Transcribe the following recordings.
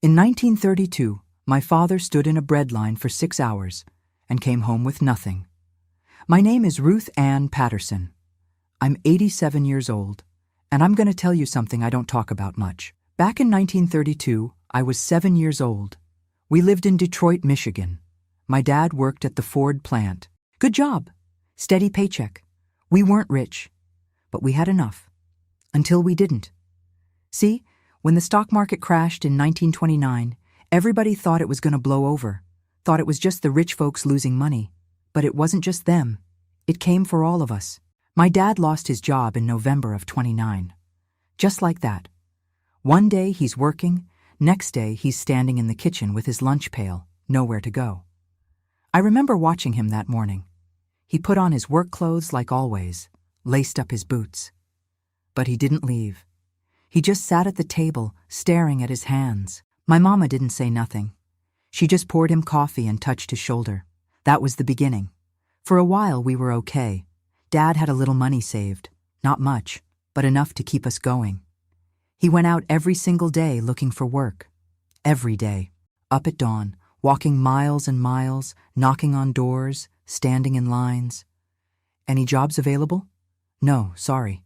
In 1932, my father stood in a bread line for 6 hours and came home with nothing. My name is Ruth Ann Patterson. I'm 87 years old, and I'm going to tell you something I don't talk about much. Back in 1932, I was 7 years old. We lived in Detroit, Michigan. My dad worked at the Ford plant. Good job. Steady paycheck. We weren't rich, but we had enough. Until we didn't. See, when the stock market crashed in 1929, everybody thought it was going to blow over, thought it was just the rich folks losing money. But it wasn't just them. It came for all of us. My dad lost his job in November of '29. Just like that. One day he's working, next day he's standing in the kitchen with his lunch pail, nowhere to go. I remember watching him that morning. He put on his work clothes like always, laced up his boots. But he didn't leave. He just sat at the table, staring at his hands. My mama didn't say nothing. She just poured him coffee and touched his shoulder. That was the beginning. For a while we were okay. Dad had a little money saved. Not much, but enough to keep us going. He went out every single day looking for work. Every day. Up at dawn, walking miles and miles, knocking on doors, standing in lines. Any jobs available? No, sorry.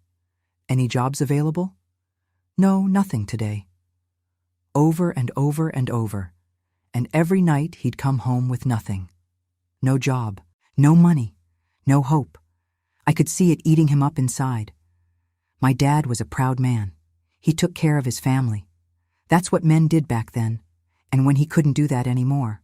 Any jobs available? No, nothing today. Over and over and over. And every night he'd come home with nothing. No job, no money, no hope. I could see it eating him up inside. My dad was a proud man. He took care of his family. That's what men did back then, and when he couldn't do that anymore.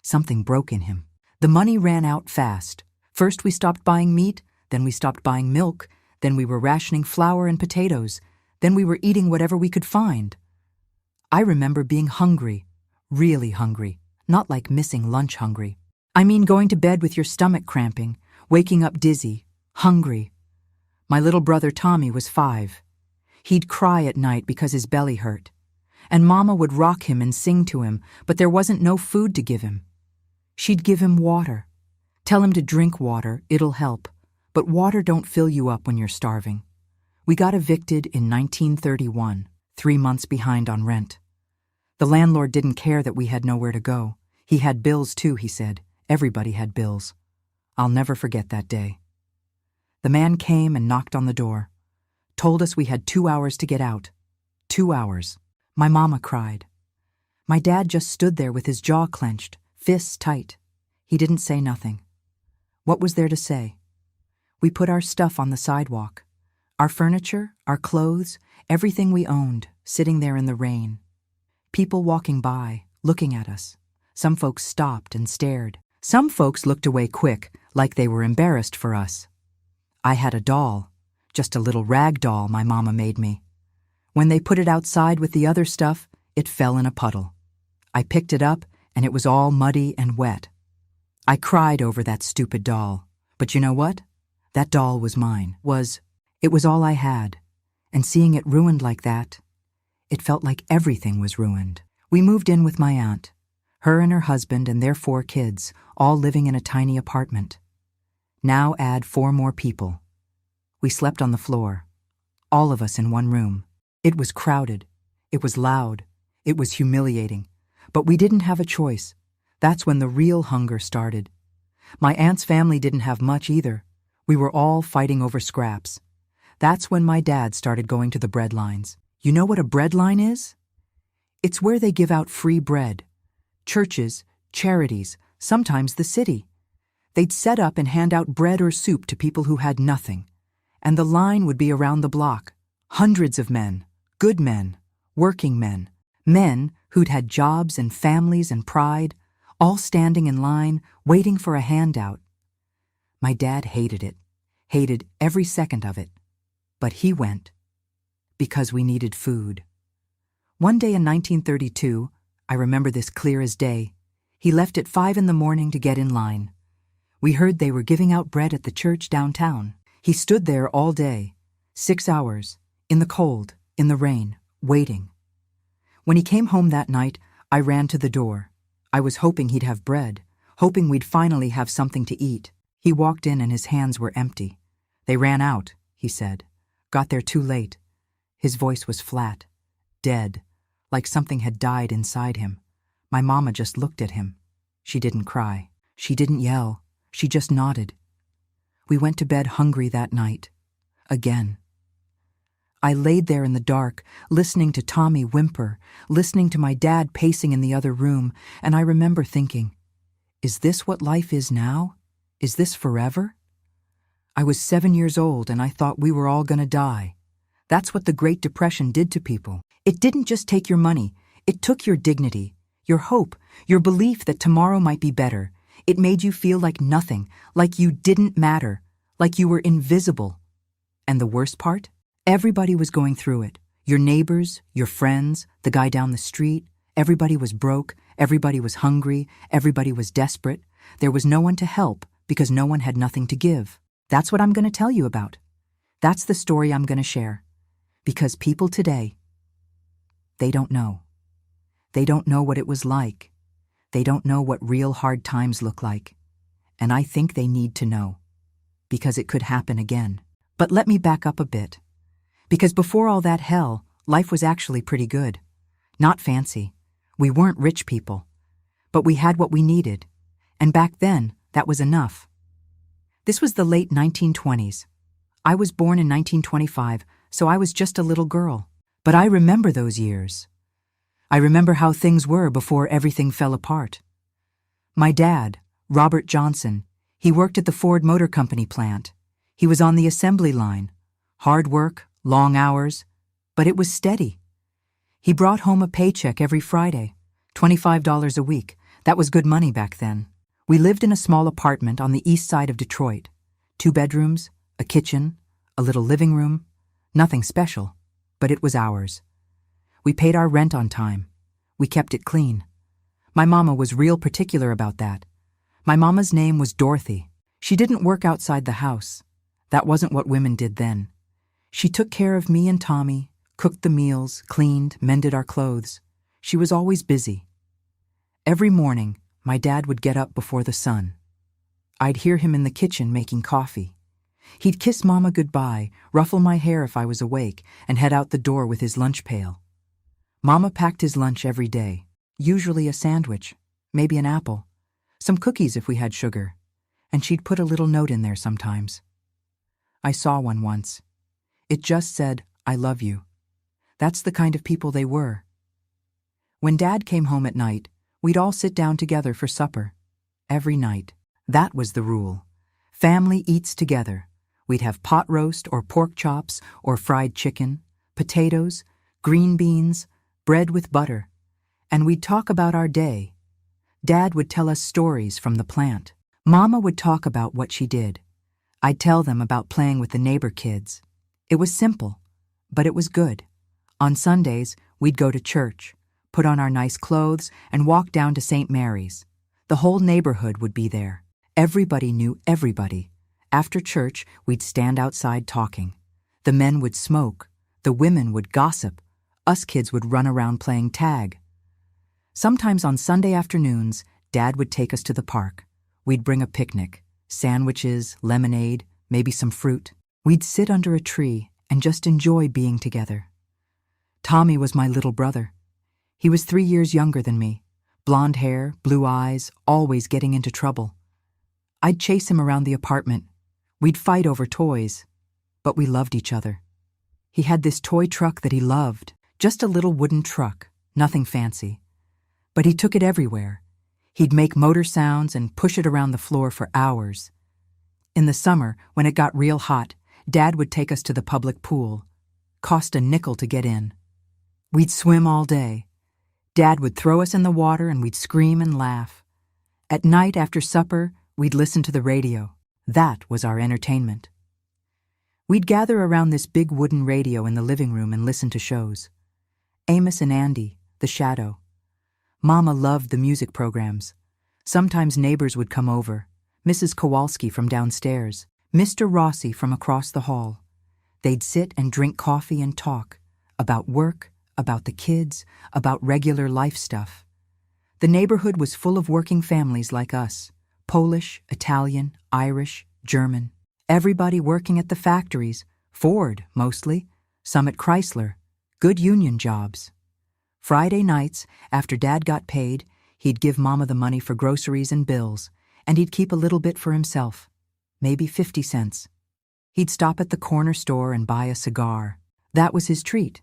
Something broke in him. The money ran out fast. First we stopped buying meat, then we stopped buying milk, then we were rationing flour and potatoes, then we were eating whatever we could find. I remember being hungry, really hungry, not like missing lunch hungry. I mean going to bed with your stomach cramping, waking up dizzy, hungry. My little brother Tommy was 5. He'd cry at night because his belly hurt. And Mama would rock him and sing to him, but there wasn't no food to give him. She'd give him water. Tell him to drink water, it'll help. But water don't fill you up when you're starving. We got evicted in 1931, 3 months behind on rent. The landlord didn't care that we had nowhere to go. He had bills too, he said. Everybody had bills. I'll never forget that day. The man came and knocked on the door. Told us we had 2 hours to get out. 2 hours. My mama cried. My dad just stood there with his jaw clenched, fists tight. He didn't say nothing. What was there to say? We put our stuff on the sidewalk. Our furniture, our clothes, everything we owned, sitting there in the rain. People walking by, looking at us. Some folks stopped and stared. Some folks looked away quick, like they were embarrassed for us. I had a doll, just a little rag doll my mama made me. When they put it outside with the other stuff, it fell in a puddle. I picked it up, and it was all muddy and wet. I cried over that stupid doll. But you know what? That doll was mine. It was all I had. And seeing it ruined like that, it felt like everything was ruined. We moved in with my aunt. Her and her husband and their 4 kids, all living in a tiny apartment. Now add 4 more people. We slept on the floor, all of us in one room. It was crowded. It was loud. It was humiliating. But we didn't have a choice. That's when the real hunger started. My aunt's family didn't have much either. We were all fighting over scraps. That's when my dad started going to the bread lines. You know what a bread line is? It's where they give out free bread. Churches, charities, sometimes the city. They'd set up and hand out bread or soup to people who had nothing. And the line would be around the block. Hundreds of men, good men, working men, men who'd had jobs and families and pride, all standing in line, waiting for a handout. My dad hated it, hated every second of it. But he went. Because we needed food. One day in 1932, I remember this clear as day, he left at 5 in the morning to get in line. We heard they were giving out bread at the church downtown. He stood there all day, 6 hours, in the cold, in the rain, waiting. When he came home that night, I ran to the door. I was hoping he'd have bread, hoping we'd finally have something to eat. He walked in and his hands were empty. They ran out, he said. Got there too late. His voice was flat, dead, like something had died inside him. My mama just looked at him. She didn't cry. She didn't yell. She just nodded. We went to bed hungry that night. Again. I laid there in the dark, listening to Tommy whimper, listening to my dad pacing in the other room, and I remember thinking, is this what life is now? Is this forever? I was 7 years old and I thought we were all gonna die. That's what the Great Depression did to people. It didn't just take your money, it took your dignity, your hope, your belief that tomorrow might be better. It made you feel like nothing, like you didn't matter, like you were invisible. And the worst part? Everybody was going through it. Your neighbors, your friends, the guy down the street. Everybody was broke, everybody was hungry, everybody was desperate. There was no one to help because no one had nothing to give. That's what I'm going to tell you about. That's the story I'm going to share. Because people today, they don't know. They don't know what it was like. They don't know what real hard times look like. And I think they need to know. Because it could happen again. But let me back up a bit. Because before all that hell, life was actually pretty good. Not fancy. We weren't rich people. But we had what we needed. And back then, that was enough. This was the late 1920s. I was born in 1925, so I was just a little girl. But I remember those years. I remember how things were before everything fell apart. My dad, Robert Johnson, he worked at the Ford Motor Company plant. He was on the assembly line. Hard work, long hours, but it was steady. He brought home a paycheck every Friday, $25 a week. That was good money back then. We lived in a small apartment on the east side of Detroit. 2 bedrooms, a kitchen, a little living room. Nothing special, but it was ours. We paid our rent on time. We kept it clean. My mama was real particular about that. My mama's name was Dorothy. She didn't work outside the house. That wasn't what women did then. She took care of me and Tommy, cooked the meals, cleaned, mended our clothes. She was always busy. Every morning, my dad would get up before the sun. I'd hear him in the kitchen making coffee. He'd kiss Mama goodbye, ruffle my hair if I was awake, and head out the door with his lunch pail. Mama packed his lunch every day, usually a sandwich, maybe an apple, some cookies if we had sugar, and she'd put a little note in there sometimes. I saw one once. It just said, "I love you." That's the kind of people they were. When Dad came home at night, we'd all sit down together for supper. Every night. That was the rule. Family eats together. We'd have pot roast or pork chops or fried chicken, potatoes, green beans, bread with butter. And we'd talk about our day. Dad would tell us stories from the plant. Mama would talk about what she did. I'd tell them about playing with the neighbor kids. It was simple, but it was good. On Sundays, we'd go to church, put on our nice clothes, and walk down to St. Mary's. The whole neighborhood would be there. Everybody knew everybody. After church, we'd stand outside talking. The men would smoke. The women would gossip. Us kids would run around playing tag. Sometimes on Sunday afternoons, Dad would take us to the park. We'd bring a picnic, sandwiches, lemonade, maybe some fruit. We'd sit under a tree and just enjoy being together. Tommy was my little brother. He was 3 years younger than me. Blonde hair, blue eyes, always getting into trouble. I'd chase him around the apartment. We'd fight over toys, but we loved each other. He had this toy truck that he loved, just a little wooden truck, nothing fancy. But he took it everywhere. He'd make motor sounds and push it around the floor for hours. In the summer, when it got real hot, Dad would take us to the public pool. Cost a nickel to get in. We'd swim all day. Dad would throw us in the water and we'd scream and laugh. At night after supper, we'd listen to the radio. That was our entertainment. We'd gather around this big wooden radio in the living room and listen to shows. Amos and Andy, The Shadow. Mama loved the music programs. Sometimes neighbors would come over. Mrs. Kowalski from downstairs. Mr. Rossi from across the hall. They'd sit and drink coffee and talk about work, about the kids, about regular life stuff. The neighborhood was full of working families like us, Polish, Italian, Irish, German. Everybody working at the factories, Ford mostly, some at Chrysler, good union jobs. Friday nights, after Dad got paid, he'd give Mama the money for groceries and bills, and he'd keep a little bit for himself, maybe 50 cents. He'd stop at the corner store and buy a cigar. That was his treat.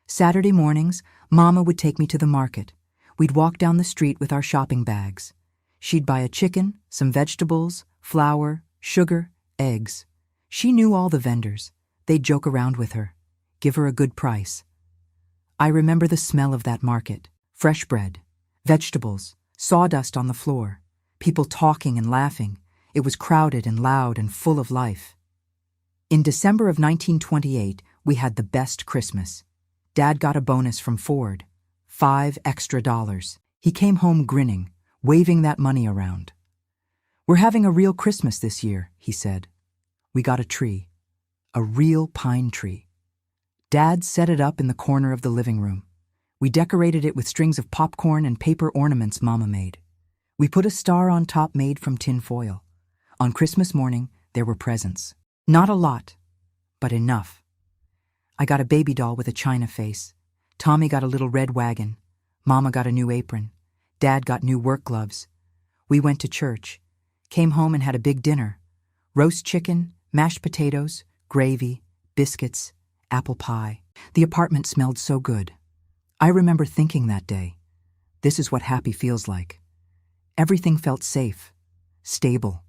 Saturday mornings, Mama would take me to the market. We'd walk down the street with our shopping bags. She'd buy a chicken, some vegetables, flour, sugar, eggs. She knew all the vendors. They'd joke around with her, give her a good price. I remember the smell of that market: fresh bread, vegetables, sawdust on the floor, people talking and laughing. It was crowded and loud and full of life. In December of 1928, we had the best Christmas. Dad got a bonus from Ford, $5 extra. He came home grinning, waving that money around. "We're having a real Christmas this year," he said. We got a tree, a real pine tree. Dad set it up in the corner of the living room. We decorated it with strings of popcorn and paper ornaments Mama made. We put a star on top made from tin foil. On Christmas morning, there were presents. Not a lot, but enough. I got a baby doll with a china face. Tommy got a little red wagon. Mama got a new apron. Dad got new work gloves. We went to church, came home and had a big dinner. Roast chicken, mashed potatoes, gravy, biscuits, apple pie. The apartment smelled so good. I remember thinking that day, this is what happy feels like. Everything felt safe, stable,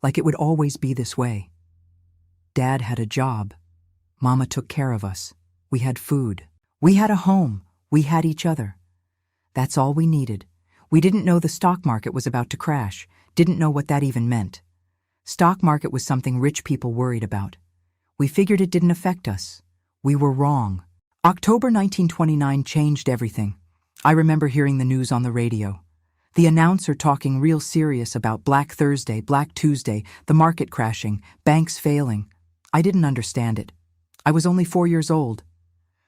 like it would always be this way. Dad had a job. Mama took care of us. We had food. We had a home. We had each other. That's all we needed. We didn't know the stock market was about to crash, didn't know what that even meant. Stock market was something rich people worried about. We figured it didn't affect us. We were wrong. October 1929 changed everything. I remember hearing the news on the radio. The announcer talking real serious about Black Thursday, Black Tuesday, the market crashing, banks failing. I didn't understand it. I was only 4 years old.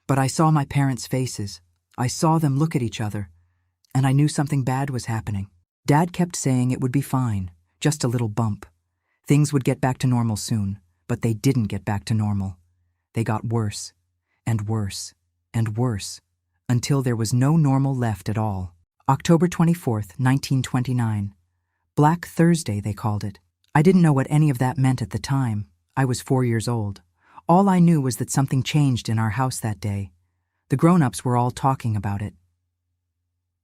But I saw my parents' faces. I saw them look at each other. And I knew something bad was happening. Dad kept saying it would be fine, just a little bump. Things would get back to normal soon, but they didn't get back to normal. They got worse, and worse, and worse, until there was no normal left at all. October 24th, 1929. Black Thursday, they called it. I didn't know what any of that meant at the time. I was 4 years old. All I knew was that something changed in our house that day. The grown-ups were all talking about it.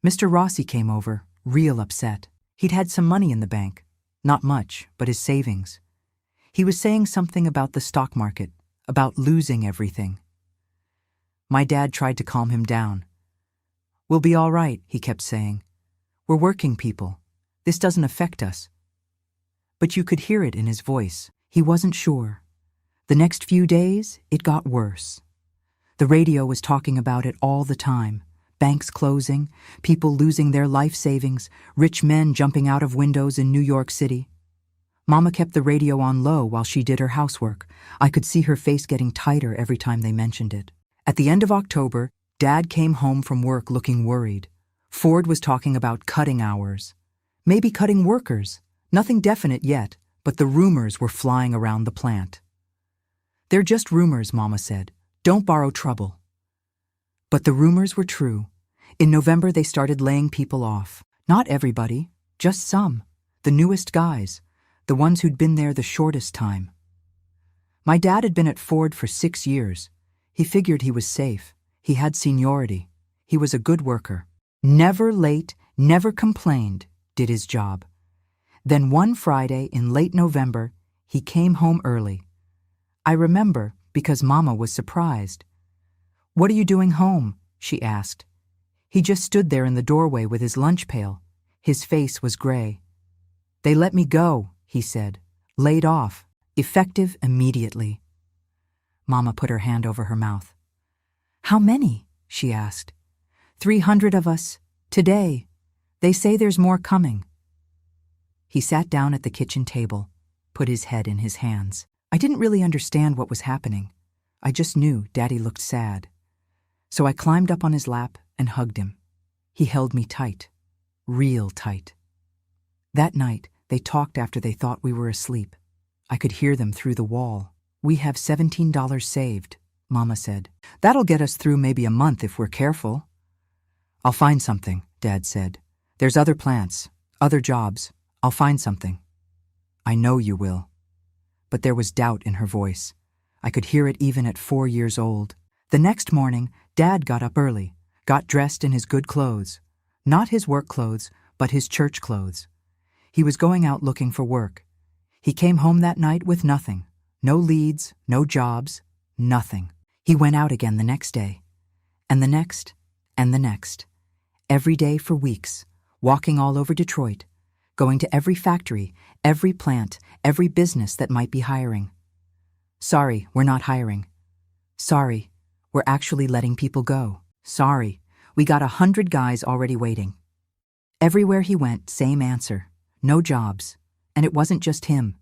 Mr. Rossi came over, real upset. He'd had some money in the bank. Not much, but his savings. He was saying something about the stock market, about losing everything. My dad tried to calm him down. "We'll be all right," he kept saying. "We're working people. This doesn't affect us." But you could hear it in his voice. He wasn't sure. The next few days, it got worse. The radio was talking about it all the time. Banks closing, people losing their life savings, rich men jumping out of windows in New York City. Mama kept the radio on low while she did her housework. I could see her face getting tighter every time they mentioned it. At the end of October, Dad came home from work looking worried. Ford was talking about cutting hours. Maybe cutting workers. Nothing definite yet, but the rumors were flying around the plant. "They're just rumors," Mama said. "Don't borrow trouble." But the rumors were true. In November, they started laying people off. Not everybody, just some. The newest guys, the ones who'd been there the shortest time. My dad had been at Ford for 6 years. He figured he was safe. He had seniority. He was a good worker. Never late, never complained, did his job. Then one Friday in late November, he came home early. I remember because Mama was surprised. "What are you doing home?" she asked. He just stood there in the doorway with his lunch pail. His face was gray. "They let me go," he said. "Laid off. Effective immediately." Mama put her hand over her mouth. "How many?" she asked. 300 of us. Today. They say there's more coming." He sat down at the kitchen table, put his head in his hands. I didn't really understand what was happening. I just knew Daddy looked sad. So I climbed up on his lap and hugged him. He held me tight, real tight. That night, they talked after they thought we were asleep. I could hear them through the wall. "We have $17 saved," Mama said. "That'll get us through maybe a month if we're careful. I'll find something, Dad said. There's other plants, other jobs. I'll find something. I know you will. But there was doubt in her voice. I could hear it even at 4 years old. The next morning, Dad got up early, got dressed in his good clothes. Not his work clothes, but his church clothes. He was going out looking for work. He came home that night with nothing. No leads, no jobs, nothing. He went out again the next day. And the next, and the next. Every day for weeks, walking all over Detroit, going to every factory, every plant, every business that might be hiring. Sorry, we're not hiring. Sorry, we're actually letting people go. Sorry, we got 100 guys already waiting. Everywhere he went, same answer. No jobs. And it wasn't just him.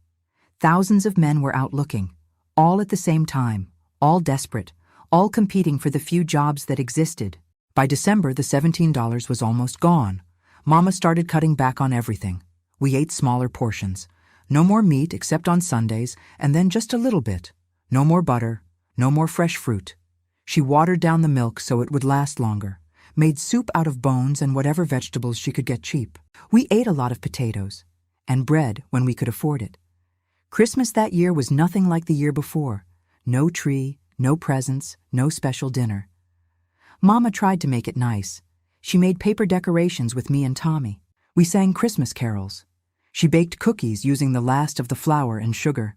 Thousands of men were out looking, all at the same time, all desperate, all competing for the few jobs that existed. By December, the $17 was almost gone. Mama started cutting back on everything. We ate smaller portions. No more meat except on Sundays, and then just a little bit. No more butter, no more fresh fruit. She watered down the milk so it would last longer, made soup out of bones and whatever vegetables she could get cheap. We ate a lot of potatoes, and bread when we could afford it. Christmas that year was nothing like the year before. No tree, no presents, no special dinner. Mama tried to make it nice. She made paper decorations with me and Tommy. We sang Christmas carols. She baked cookies using the last of the flour and sugar.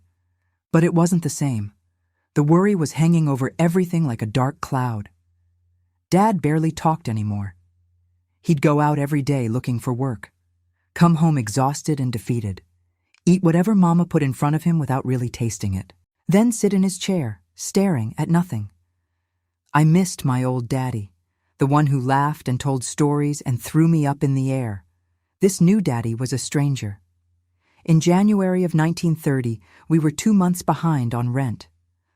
But it wasn't the same. The worry was hanging over everything like a dark cloud. Dad barely talked anymore. He'd go out every day looking for work, come home exhausted and defeated, eat whatever Mama put in front of him without really tasting it, then sit in his chair, staring at nothing. I missed my old daddy, the one who laughed and told stories and threw me up in the air. This new daddy was a stranger. In January of 1930, we were 2 months behind on rent.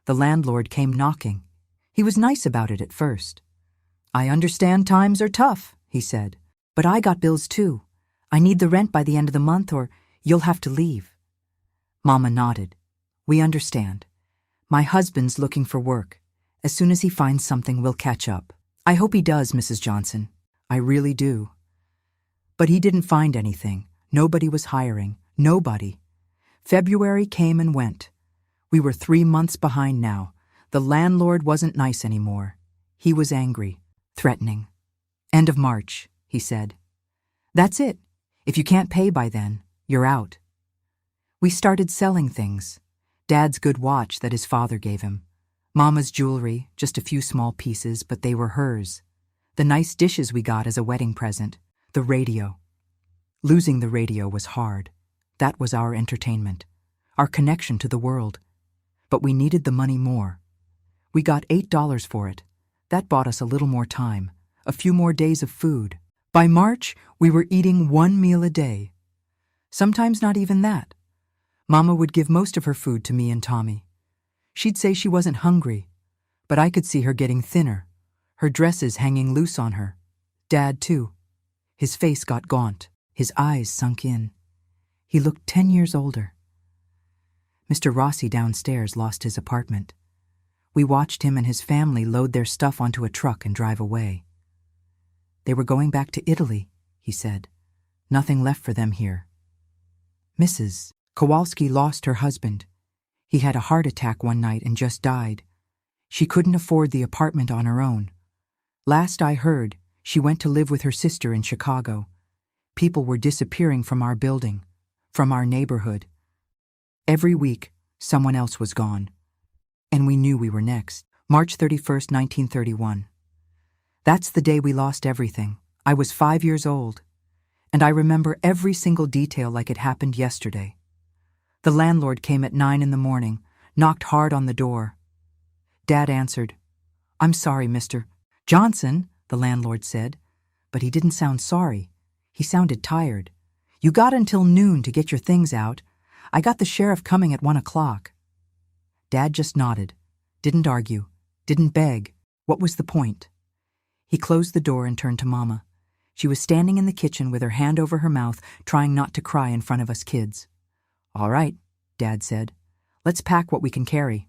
The landlord came knocking. He was nice about it at first. I understand times are tough, he said, but I got bills too. I need the rent by the end of the month or you'll have to leave. Mama nodded. We understand. My husband's looking for work. As soon as he finds something, we'll catch up. I hope he does, Mrs. Johnson. I really do. But he didn't find anything. Nobody was hiring. Nobody. February came and went. We were 3 months behind now. The landlord wasn't nice anymore. He was angry, threatening. End of March, he said. That's it. If you can't pay by then, you're out. We started selling things. Dad's good watch that his father gave him. Mama's jewelry, just a few small pieces, but they were hers. The nice dishes we got as a wedding present. The radio. Losing the radio was hard. That was our entertainment, our connection to the world. But we needed the money more. We got $8 for it. That bought us a little more time, a few more days of food. By March, we were eating 1 meal a day. Sometimes not even that. Mama would give most of her food to me and Tommy. She'd say she wasn't hungry, but I could see her getting thinner, her dresses hanging loose on her. Dad, too. His face got gaunt, his eyes sunk in. He looked 10 years older. Mr. Rossi downstairs lost his apartment. We watched him and his family load their stuff onto a truck and drive away. They were going back to Italy, he said. Nothing left for them here. Mrs. Kowalski lost her husband. He had a heart attack one night and just died. She couldn't afford the apartment on her own. Last I heard, she went to live with her sister in Chicago. People were disappearing from our building, from our neighborhood. Every week, someone else was gone. And we knew we were next. March 31st, 1931. That's the day we lost everything. I was 5 years old, and I remember every single detail like it happened yesterday. The landlord came at 9 in the morning, knocked hard on the door. Dad answered. I'm sorry, Mr. Johnson, the landlord said, but he didn't sound sorry. He sounded tired. You got until noon to get your things out. I got the sheriff coming at 1 o'clock. Dad just nodded, didn't argue, didn't beg. What was the point? He closed the door and turned to Mama. She was standing in the kitchen with her hand over her mouth, trying not to cry in front of us kids. All right, Dad said. Let's pack what we can carry.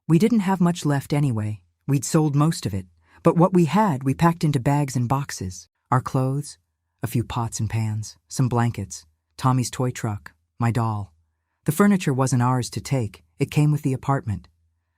We didn't have much left anyway. We'd sold most of it, But what we had, we packed into bags and boxes. Our clothes, a few pots and pans, some blankets, Tommy's toy truck, my doll. The furniture wasn't ours to take. It came with the apartment.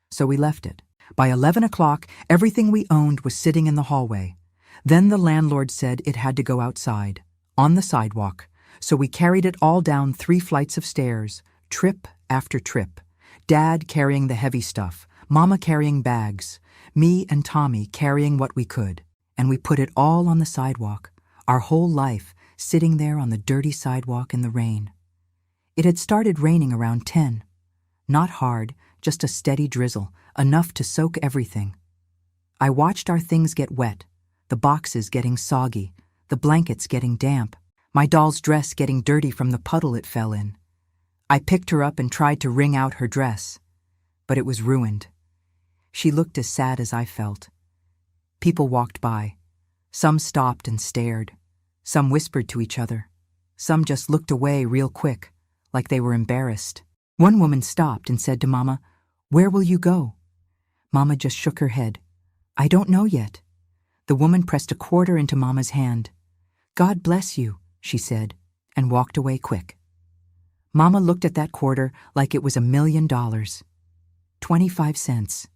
So we left it. By 11 o'clock, everything we owned was sitting in the hallway. Then the landlord said it had to go outside, on the sidewalk. So we carried it all down 3 flights of stairs, trip after trip. Dad carrying the heavy stuff, Mama carrying bags, me and Tommy carrying what we could. And we put it all on the sidewalk, our whole life sitting there on the dirty sidewalk in the rain. It had started raining around 10. Not hard, just a steady drizzle, enough to soak everything. I watched our things get wet, the boxes getting soggy, the blankets getting damp, my doll's dress getting dirty from the puddle it fell in. I picked her up and tried to wring out her dress, but it was ruined. She looked as sad as I felt. People walked by. Some stopped and stared. Some whispered to each other. Some just looked away real quick, like they were embarrassed. One woman stopped and said to Mama, "Where will you go?" Mama just shook her head. "I don't know yet." The woman pressed a quarter into Mama's hand. "God bless you," she said, and walked away quick. Mama looked at that quarter like it was $1,000,000. 25 cents.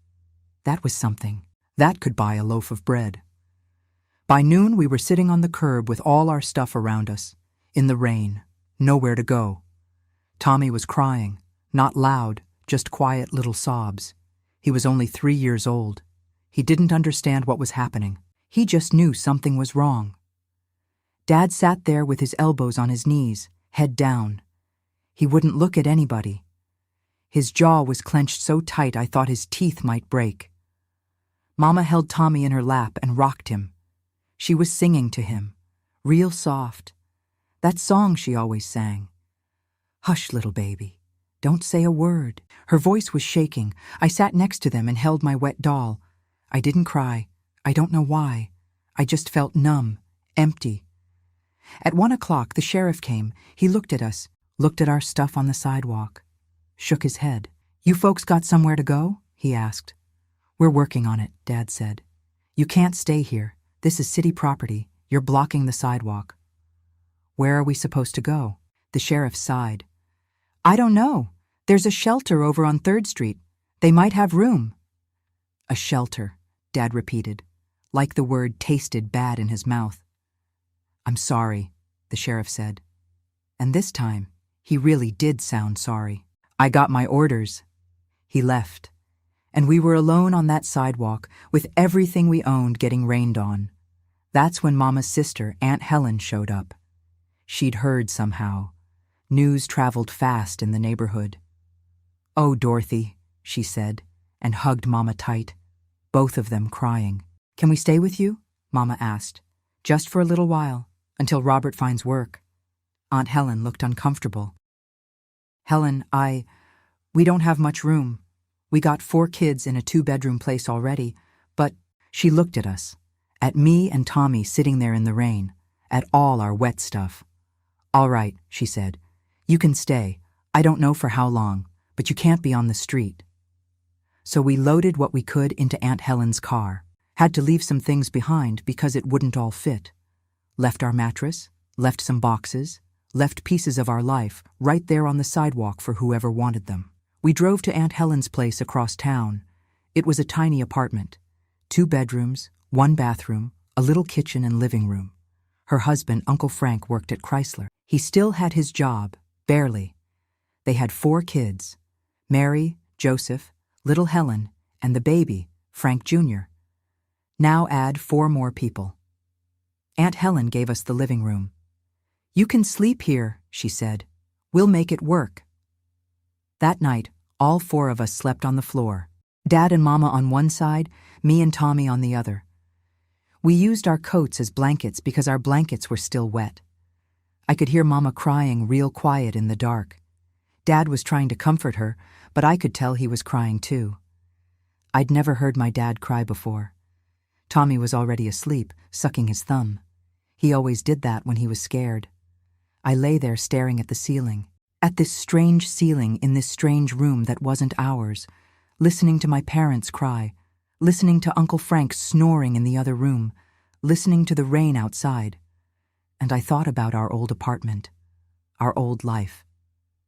That was something. That could buy a loaf of bread. By noon, we were sitting on the curb with all our stuff around us, in the rain, nowhere to go. Tommy was crying, not loud, just quiet little sobs. He was only 3 years old. He didn't understand what was happening. He just knew something was wrong. Dad sat there with his elbows on his knees, head down. He wouldn't look at anybody. His jaw was clenched so tight I thought his teeth might break. Mama held Tommy in her lap and rocked him. She was singing to him, real soft. That song she always sang. "Hush, little baby. Don't say a word." Her voice was shaking. I sat next to them and held my wet doll. I didn't cry. I don't know why. I just felt numb, empty. At 1 o'clock, the sheriff came. He looked at us, looked at our stuff on the sidewalk, shook his head. "You folks got somewhere to go?" he asked. "We're working on it," Dad said. "You can't stay here. This is city property. You're blocking the sidewalk." "Where are we supposed to go?" The sheriff sighed. "I don't know. There's a shelter over on 3rd Street. They might have room." "A shelter," Dad repeated, like the word tasted bad in his mouth. "I'm sorry," the sheriff said. And this time, he really did sound sorry. "I got my orders." He left, and we were alone on that sidewalk with everything we owned getting rained on. That's when Mama's sister, Aunt Helen, showed up. She'd heard somehow. News traveled fast in the neighborhood. "Oh, Dorothy," she said, and hugged Mama tight, both of them crying. "Can we stay with you?" Mama asked. "Just for a little while, until Robert finds work." Aunt Helen looked uncomfortable. "Helen, we don't have much room. We got 4 kids in a 2-bedroom place already, but..." She looked at us, at me and Tommy sitting there in the rain, at all our wet stuff. "All right," she said. "You can stay. I don't know for how long, but you can't be on the street." So we loaded what we could into Aunt Helen's car. Had to leave some things behind because it wouldn't all fit. Left our mattress, left some boxes, left pieces of our life right there on the sidewalk for whoever wanted them. We drove to Aunt Helen's place across town. It was a tiny apartment. 2 bedrooms, 1 bathroom, a little kitchen and living room. Her husband, Uncle Frank, worked at Chrysler. He still had his job, barely. They had 4 kids, Mary, Joseph, little Helen, and the baby, Frank Jr. Now add 4 more people. Aunt Helen gave us the living room. "You can sleep here," she said. "We'll make it work." That night, all 4 of us slept on the floor. Dad and Mama on one side, me and Tommy on the other. We used our coats as blankets because our blankets were still wet. I could hear Mama crying real quiet in the dark. Dad was trying to comfort her, but I could tell he was crying too. I'd never heard my dad cry before. Tommy was already asleep, sucking his thumb. He always did that when he was scared. I lay there staring at the ceiling, at this strange ceiling in this strange room that wasn't ours, listening to my parents cry, listening to Uncle Frank snoring in the other room, listening to the rain outside. And I thought about our old apartment, our old life,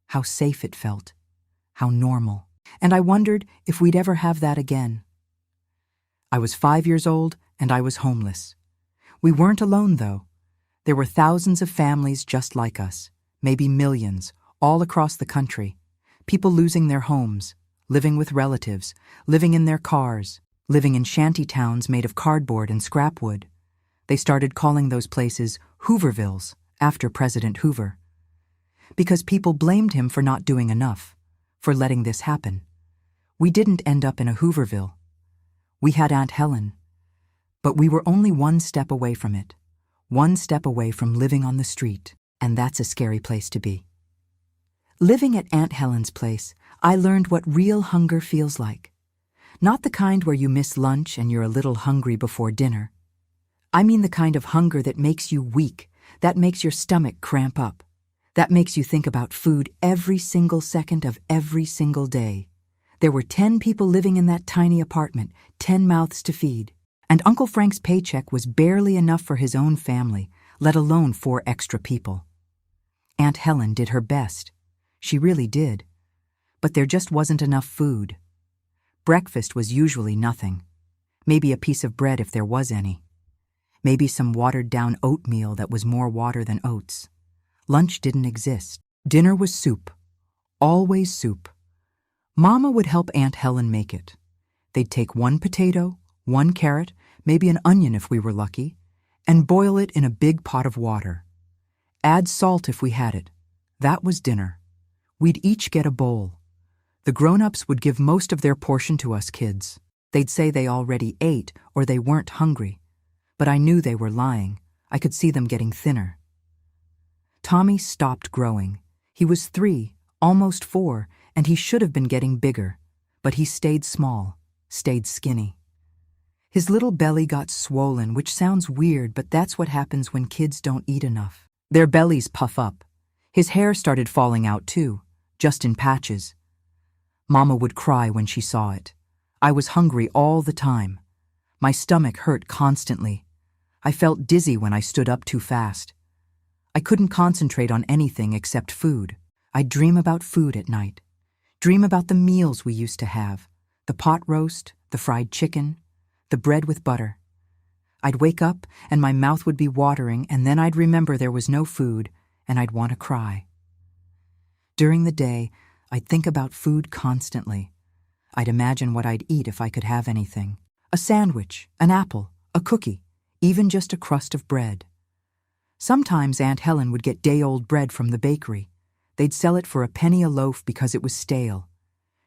how safe it felt, how normal. And I wondered if we'd ever have that again. I was 5 years old and I was homeless. We weren't alone, though. There were thousands of families just like us, maybe millions, all across the country. People losing their homes, living with relatives, living in their cars, living in shanty towns made of cardboard and scrap wood. They started calling those places Hoovervilles after President Hoover. Because people blamed him for not doing enough, for letting this happen. We didn't end up in a Hooverville. We had Aunt Helen. But we were only one step away from it, one step away from living on the street, and that's a scary place to be. Living at Aunt Helen's place, I learned what real hunger feels like. Not the kind where you miss lunch and you're a little hungry before dinner. I mean the kind of hunger that makes you weak, that makes your stomach cramp up, that makes you think about food every single second of every single day. There were 10 people living in that tiny apartment, 10 mouths to feed. And Uncle Frank's paycheck was barely enough for his own family, let alone 4 extra people. Aunt Helen did her best. She really did. But there just wasn't enough food. Breakfast was usually nothing. Maybe a piece of bread if there was any. Maybe some watered-down oatmeal that was more water than oats. Lunch didn't exist. Dinner was soup. Always soup. Mama would help Aunt Helen make it. They'd take 1 potato, 1 carrot, maybe an onion if we were lucky, and boil it in a big pot of water. Add salt if we had it. That was dinner. We'd each get a bowl. The grown-ups would give most of their portion to us kids. They'd say they already ate or they weren't hungry. But I knew they were lying. I could see them getting thinner. Tommy stopped growing. He was 3, almost 4, and he should have been getting bigger. But he stayed small, stayed skinny. His little belly got swollen, which sounds weird, but that's what happens when kids don't eat enough. Their bellies puff up. His hair started falling out too, just in patches. Mama would cry when she saw it. I was hungry all the time. My stomach hurt constantly. I felt dizzy when I stood up too fast. I couldn't concentrate on anything except food. I'd dream about food at night. Dream about the meals we used to have. The pot roast, the fried chicken, the bread with butter. I'd wake up and my mouth would be watering, and then I'd remember there was no food and I'd want to cry. During the day, I'd think about food constantly. I'd imagine what I'd eat if I could have anything. A sandwich, an apple, a cookie, even just a crust of bread. Sometimes Aunt Helen would get day-old bread from the bakery. They'd sell it for a penny a loaf because it was stale.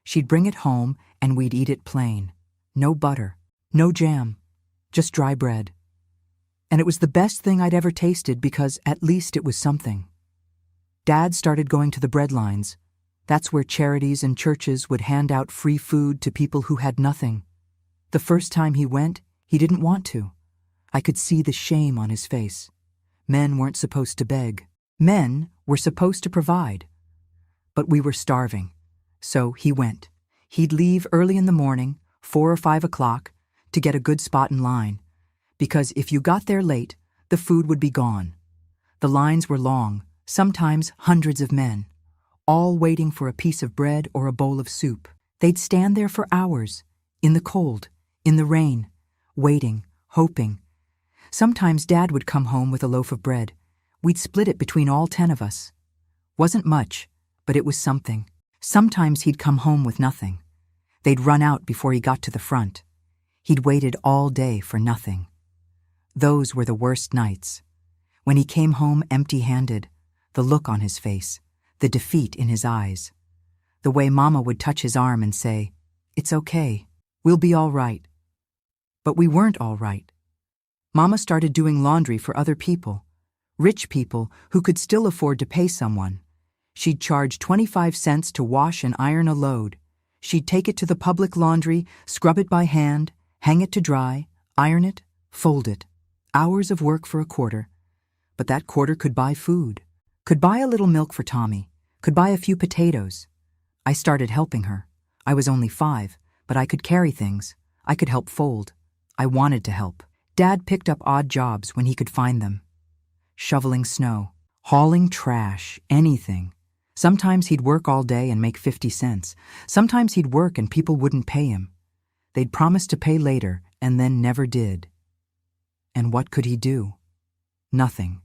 She'd bring it home and we'd eat it plain. No butter, no jam, just dry bread. And it was the best thing I'd ever tasted because at least it was something. Dad started going to the bread lines. That's where charities and churches would hand out free food to people who had nothing. The first time he went, he didn't want to. I could see the shame on his face. Men weren't supposed to beg. Men were supposed to provide. But we were starving. So he went. He'd leave early in the morning, 4 or 5 o'clock, to get a good spot in line. Because if you got there late, the food would be gone. The lines were long, sometimes hundreds of men, all waiting for a piece of bread or a bowl of soup. They'd stand there for hours, in the cold, in the rain, waiting, hoping. Sometimes Dad would come home with a loaf of bread. We'd split it between all 10 of us. Wasn't much, but it was something. Sometimes he'd come home with nothing. They'd run out before he got to the front. He'd waited all day for nothing. Those were the worst nights. When he came home empty-handed, the look on his face, the defeat in his eyes. The way Mama would touch his arm and say, "It's okay, we'll be all right." But we weren't all right. Mama started doing laundry for other people, rich people who could still afford to pay someone. She'd charge 25 cents to wash and iron a load. She'd take it to the public laundry, scrub it by hand, hang it to dry, iron it, fold it. Hours of work for a quarter. But that quarter could buy food, could buy a little milk for Tommy, could buy a few potatoes. I started helping her. I was only 5, but I could carry things. I could help fold. I wanted to help. Dad picked up odd jobs when he could find them. Shoveling snow, hauling trash, anything. Sometimes he'd work all day and make 50 cents. Sometimes he'd work and people wouldn't pay him. They'd promise to pay later and then never did. And what could he do? Nothing.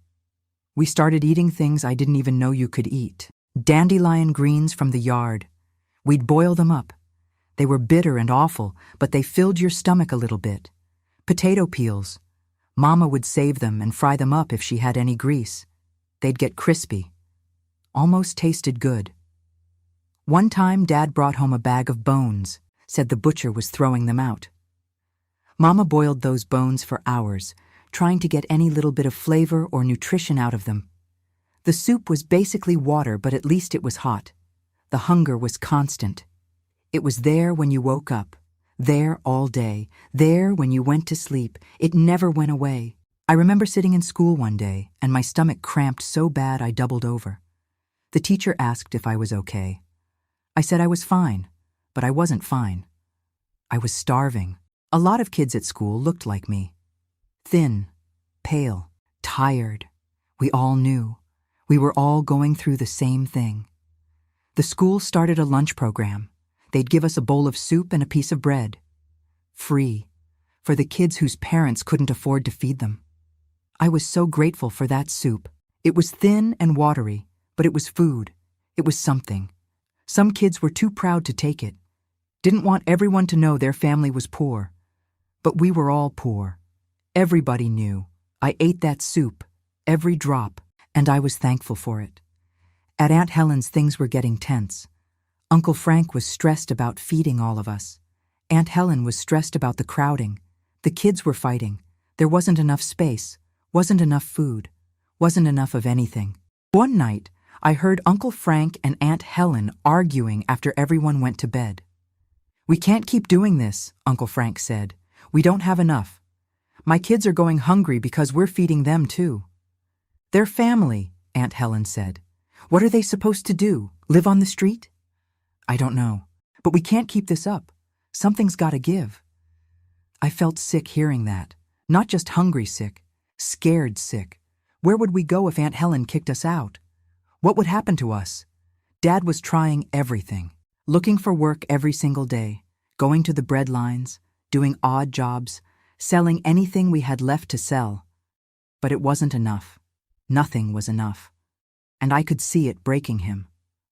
We started eating things I didn't even know you could eat. Dandelion greens from the yard. We'd boil them up. They were bitter and awful, but they filled your stomach a little bit. Potato peels. Mama would save them and fry them up if she had any grease. They'd get crispy. Almost tasted good. One time Dad brought home a bag of bones, said the butcher was throwing them out. Mama boiled those bones for hours, trying to get any little bit of flavor or nutrition out of them. The soup was basically water, but at least it was hot. The hunger was constant. It was there when you woke up, there all day, there when you went to sleep. It never went away. I remember sitting in school one day, and my stomach cramped so bad I doubled over. The teacher asked if I was okay. I said I was fine, but I wasn't fine. I was starving. A lot of kids at school looked like me. Thin, pale, tired. We all knew. We were all going through the same thing. The school started a lunch program. They'd give us a bowl of soup and a piece of bread. Free, for the kids whose parents couldn't afford to feed them. I was so grateful for that soup. It was thin and watery, but it was food. It was something. Some kids were too proud to take it. Didn't want everyone to know their family was poor. But we were all poor. Everybody knew. I ate that soup, every drop, and I was thankful for it. At Aunt Helen's, things were getting tense. Uncle Frank was stressed about feeding all of us. Aunt Helen was stressed about the crowding. The kids were fighting. There wasn't enough space, wasn't enough food, wasn't enough of anything. One night, I heard Uncle Frank and Aunt Helen arguing after everyone went to bed. "We can't keep doing this," Uncle Frank said. "We don't have enough. My kids are going hungry because we're feeding them too." "They're family," Aunt Helen said. "What are they supposed to do? Live on the street?" "I don't know. But we can't keep this up. Something's got to give." I felt sick hearing that. Not just hungry sick, scared sick. Where would we go if Aunt Helen kicked us out? What would happen to us? Dad was trying everything. Looking for work every single day, going to the bread lines, doing odd jobs, selling anything we had left to sell. But it wasn't enough. Nothing was enough. And I could see it breaking him,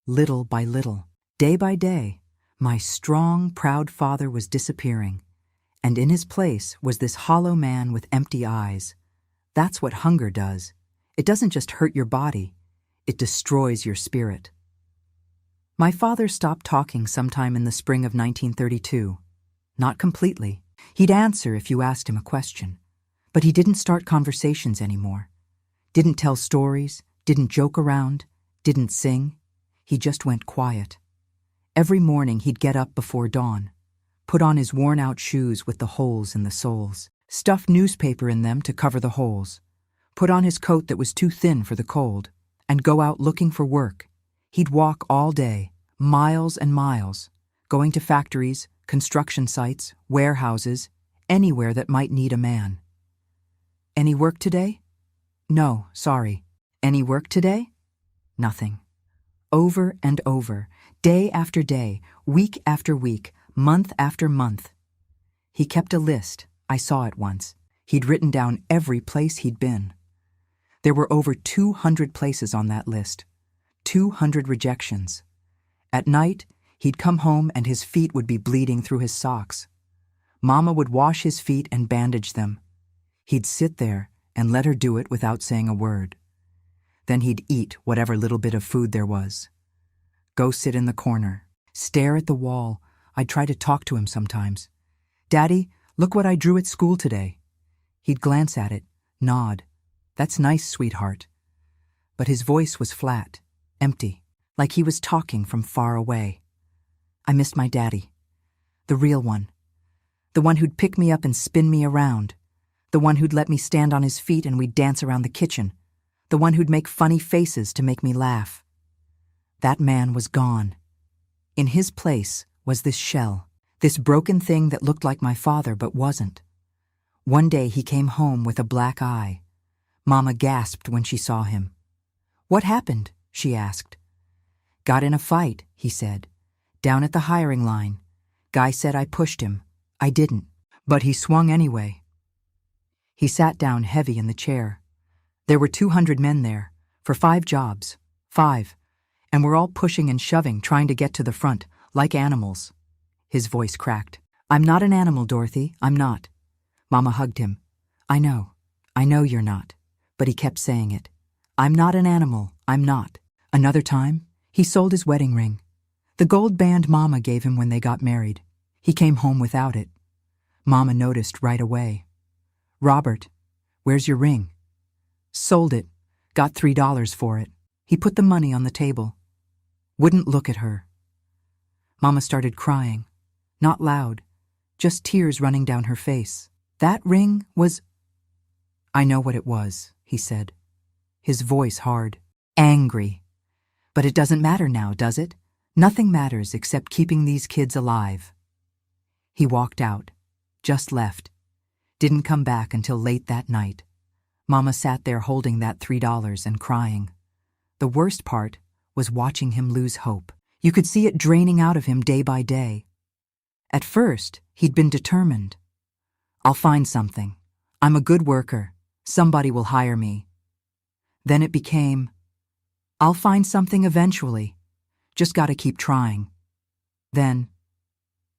little by little. Day by day, my strong, proud father was disappearing, and in his place was this hollow man with empty eyes. That's what hunger does. It doesn't just hurt your body, it destroys your spirit. My father stopped talking sometime in the spring of 1932. Not completely. He'd answer if you asked him a question, but he didn't start conversations anymore. Didn't tell stories, didn't joke around, didn't sing. He just went quiet. Every morning he'd get up before dawn, put on his worn-out shoes with the holes in the soles, stuff newspaper in them to cover the holes, put on his coat that was too thin for the cold, and go out looking for work. He'd walk all day, miles and miles, going to factories, construction sites, warehouses, anywhere that might need a man. "Any work today?" "No, sorry." "Any work today?" Nothing. Over and over, day after day, week after week, month after month. He kept a list. I saw it once. He'd written down every place he'd been. There were over 200 places on that list. 200 rejections. At night, he'd come home and his feet would be bleeding through his socks. Mama would wash his feet and bandage them. He'd sit there and let her do it without saying a word. Then he'd eat whatever little bit of food there was. Go sit in the corner, stare at the wall. I'd try to talk to him sometimes. "Daddy, look what I drew at school today." He'd glance at it, nod. "That's nice, sweetheart." But his voice was flat, empty, like he was talking from far away. I missed my daddy. The real one. The one who'd pick me up and spin me around. The one who'd let me stand on his feet and we'd dance around the kitchen. The one who'd make funny faces to make me laugh. That man was gone. In his place was this shell, This broken thing that looked like my father but wasn't. One day he came home with a black eye. Mama gasped when she saw him. "What happened?" she asked. "Got in a fight," he said. "Down at the hiring line. Guy said I pushed him. I didn't. But he swung anyway." He sat down heavy in the chair. There were 200 men there, for 5 jobs. 5. And we're all pushing and shoving, trying to get to the front, like animals. His voice cracked. "I'm not an animal, Dorothy, I'm not." Mama hugged him. I know you're not." But he kept saying it. "I'm not an animal, I'm not." Another time, he sold his wedding ring. The gold band Mama gave him when they got married. He came home without it. Mama noticed right away. "Robert, where's your ring?" "Sold it. Got $3 for it." He put the money on the table. Wouldn't look at her. Mama started crying. Not loud, just tears running down her face. "That ring was—" "I know what it was," he said, his voice hard, angry. "But it doesn't matter now, does it? Nothing matters except keeping these kids alive." He walked out, just left, didn't come back until late that night. Mama sat there holding that $3 and crying. The worst part was watching him lose hope. You could see it draining out of him day by day. At first, he'd been determined. "I'll find something. I'm a good worker. Somebody will hire me." Then it became, "I'll find something eventually. Just gotta keep trying." Then,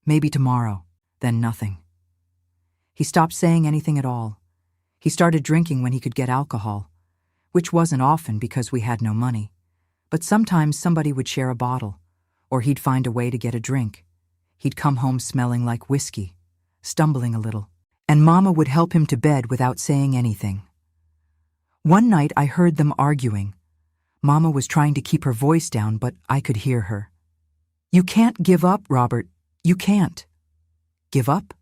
maybe tomorrow. Then nothing. He stopped saying anything at all. He started drinking when he could get alcohol, which wasn't often because we had no money. But sometimes somebody would share a bottle, or he'd find a way to get a drink. He'd come home smelling like whiskey, stumbling a little, and Mama would help him to bed without saying anything. One night I heard them arguing. Mama was trying to keep her voice down, but I could hear her. "You can't give up, Robert. You can't." "Give up?"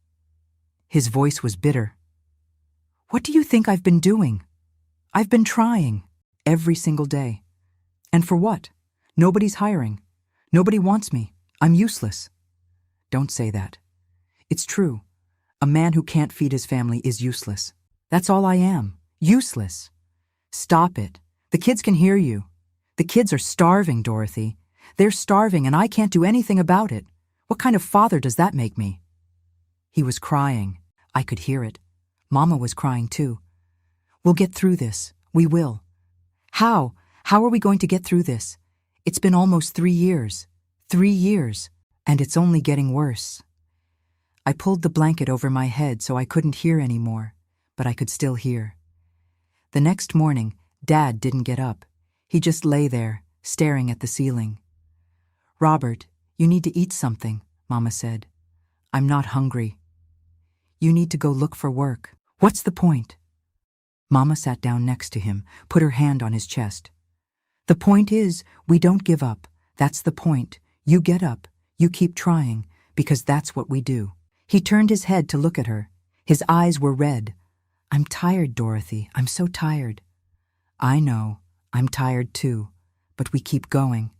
His voice was bitter. "What do you think I've been doing? I've been trying, every single day. And for what? Nobody's hiring. Nobody wants me. I'm useless." "Don't say that. It's true. A man who can't feed his family is useless. That's all I am. Useless." "Stop it. The kids can hear you. The kids are starving, Dorothy. They're starving and I can't do anything about it. What kind of father does that make me?" He was crying. I could hear it. Mama was crying too. "We'll get through this. We will." "How? How are we going to get through this? It's been almost 3 years. 3 years. And it's only getting worse." I pulled the blanket over my head so I couldn't hear anymore, but I could still hear. The next morning, Dad didn't get up. He just lay there, staring at the ceiling. "Robert, you need to eat something," Mama said. "I'm not hungry." "You need to go look for work." "What's the point?" Mama sat down next to him, put her hand on his chest. "The point is, we don't give up. That's the point. You get up. You keep trying, because that's what we do." He turned his head to look at her. His eyes were red. "I'm tired, Dorothy. I'm so tired." "I know. I'm tired too. But we keep going."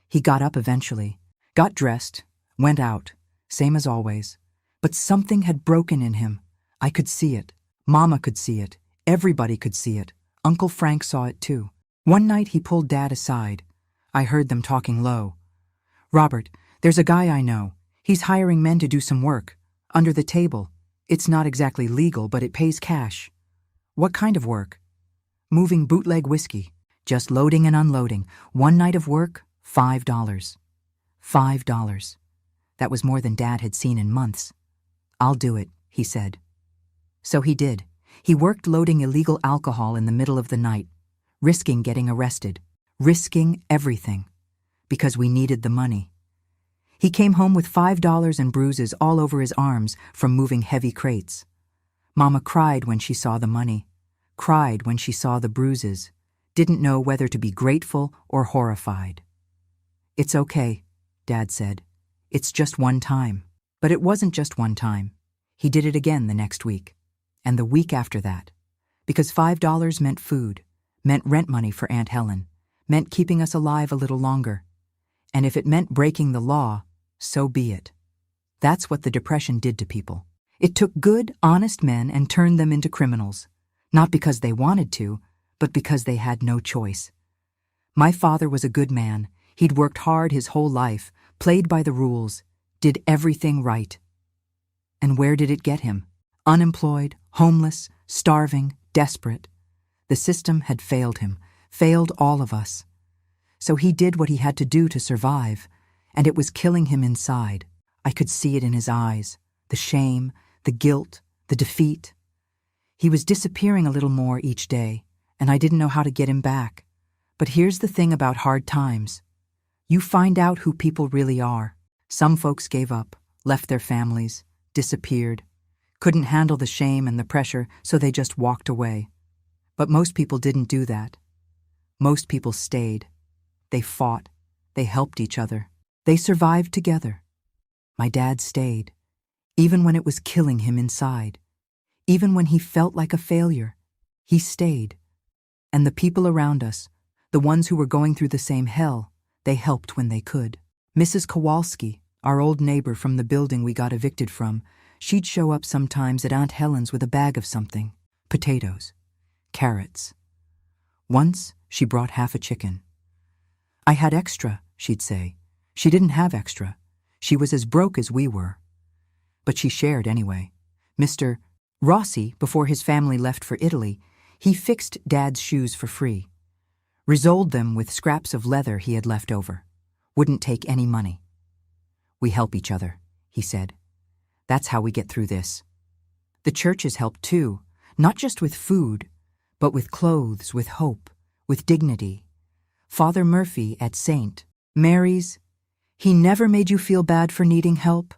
He got up eventually, got dressed, went out, same as always. But something had broken in him. I could see it. Mama could see it. Everybody could see it. Uncle Frank saw it too. One night he pulled Dad aside. I heard them talking low. "Robert, there's a guy I know. He's hiring men to do some work. Under the table. It's not exactly legal, but it pays cash." "What kind of work?" "Moving bootleg whiskey. Just loading and unloading. One night of work, $5. $5. That was more than Dad had seen in months. "I'll do it," he said. So he did. He worked loading illegal alcohol in the middle of the night, risking getting arrested, risking everything, because we needed the money. He came home with $5 and bruises all over his arms from moving heavy crates. Mama cried when she saw the money, cried when she saw the bruises, didn't know whether to be grateful or horrified. "It's okay," Dad said. "It's just one time." But it wasn't just one time. He did it again the next week, and the week after that, because $5 meant food, meant rent money for Aunt Helen, meant keeping us alive a little longer. And if it meant breaking the law, so be it. That's what the Depression did to people. It took good, honest men and turned them into criminals. Not because they wanted to, but because they had no choice. My father was a good man. He'd worked hard his whole life, played by the rules, did everything right. And where did it get him? Unemployed, homeless, starving, desperate. The system had failed him, failed all of us. So he did what he had to do to survive, and it was killing him inside. I could see it in his eyes, the shame, the guilt, the defeat. He was disappearing a little more each day, and I didn't know how to get him back. But here's the thing about hard times. You find out who people really are. Some folks gave up, left their families, disappeared, couldn't handle the shame and the pressure, so they just walked away. But most people didn't do that. Most people stayed. They fought. They helped each other. They survived together. My dad stayed, even when it was killing him inside. Even when he felt like a failure, he stayed. And the people around us, the ones who were going through the same hell, they helped when they could. Mrs. Kowalski, our old neighbor from the building we got evicted from, she'd show up sometimes at Aunt Helen's with a bag of something. Potatoes. Carrots. Once, she brought half a chicken. I had extra, she'd say. She didn't have extra. She was as broke as we were. But she shared anyway. Mr. Rossi, before his family left for Italy, he fixed Dad's shoes for free. Resoled them with scraps of leather he had left over. Wouldn't take any money. We help each other, he said. That's how we get through this. The churches helped too, not just with food, but with clothes, with hope, with dignity. Father Murphy at St. Mary's, he never made you feel bad for needing help.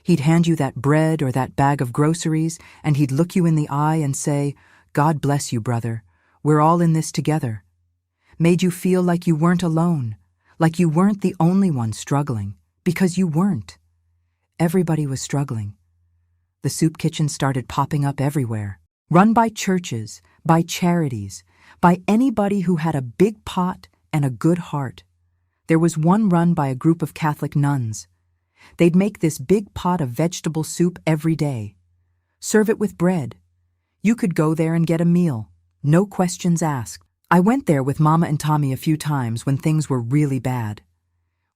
He'd hand you that bread or that bag of groceries, and he'd look you in the eye and say, God bless you, brother. We're all in this together. Made you feel like you weren't alone, like you weren't the only one struggling, because you weren't. Everybody was struggling. The soup kitchen started popping up everywhere, run by churches, by charities, by anybody who had a big pot and a good heart. There was one run by a group of Catholic nuns. They'd make this big pot of vegetable soup every day. Serve it with bread. You could go there and get a meal. No questions asked. I went there with Mama and Tommy a few times when things were really bad.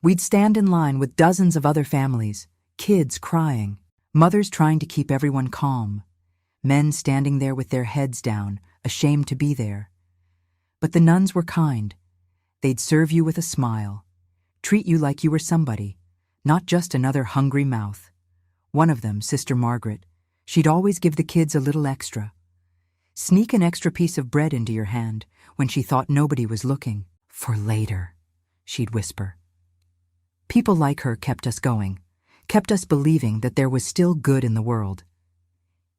We'd stand in line with dozens of other families, kids crying, mothers trying to keep everyone calm, men standing there with their heads down, ashamed to be there. But the nuns were kind. They'd serve you with a smile, treat you like you were somebody, not just another hungry mouth. One of them, Sister Margaret, she'd always give the kids a little extra. Sneak an extra piece of bread into your hand when she thought nobody was looking. For later, she'd whisper. People like her kept us going, kept us believing that there was still good in the world.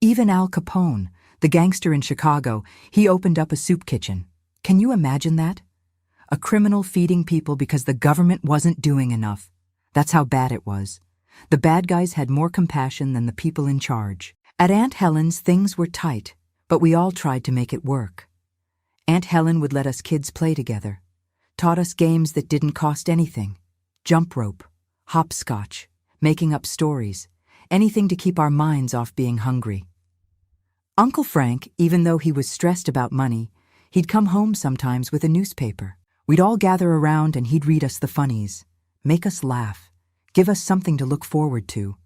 Even Al Capone, the gangster in Chicago, he opened up a soup kitchen. Can you imagine that? A criminal feeding people because the government wasn't doing enough. That's how bad it was. The bad guys had more compassion than the people in charge. At Aunt Helen's, things were tight, but we all tried to make it work. Aunt Helen would let us kids play together, taught us games that didn't cost anything. Jump rope, hopscotch, making up stories, anything to keep our minds off being hungry. Uncle Frank, even though he was stressed about money, he'd come home sometimes with a newspaper. We'd all gather around and he'd read us the funnies, make us laugh, give us something to look forward to.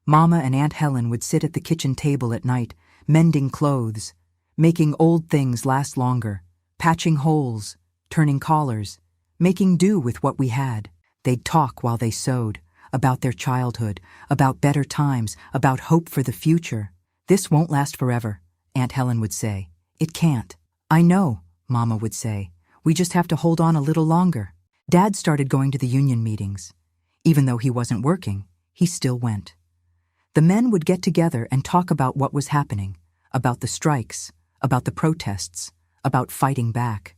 Mama and Aunt Helen would sit at the kitchen table at night, mending clothes, making old things last longer, patching holes, turning collars, making do with what we had. They'd talk while they sewed, about their childhood, about better times, about hope for the future. This won't last forever, Aunt Helen would say. It can't. I know, Mama would say. We just have to hold on a little longer. Dad started going to the union meetings. Even though he wasn't working, he still went. The men would get together and talk about what was happening, about the strikes, about the protests, about fighting back.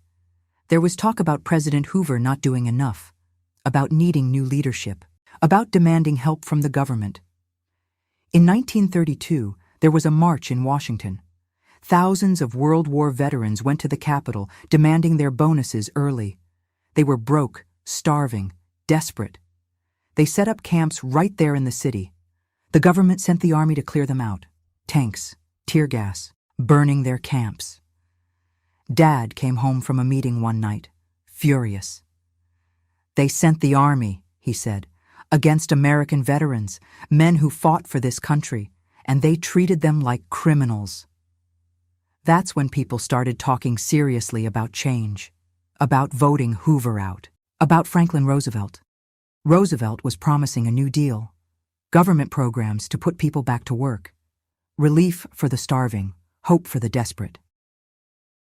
There was talk about President Hoover not doing enough, about needing new leadership, about demanding help from the government. In 1932, there was a march in Washington. Thousands of World War veterans went to the Capitol demanding their bonuses early. They were broke, starving, desperate. They set up camps right there in the city. The government sent the army to clear them out. Tanks, tear gas, burning their camps. Dad came home from a meeting one night, furious. "They sent the army," he said, "against American veterans, men who fought for this country, and they treated them like criminals." That's when people started talking seriously about change, about voting Hoover out, about Franklin Roosevelt. Roosevelt was promising a New Deal, government programs to put people back to work, relief for the starving, hope for the desperate.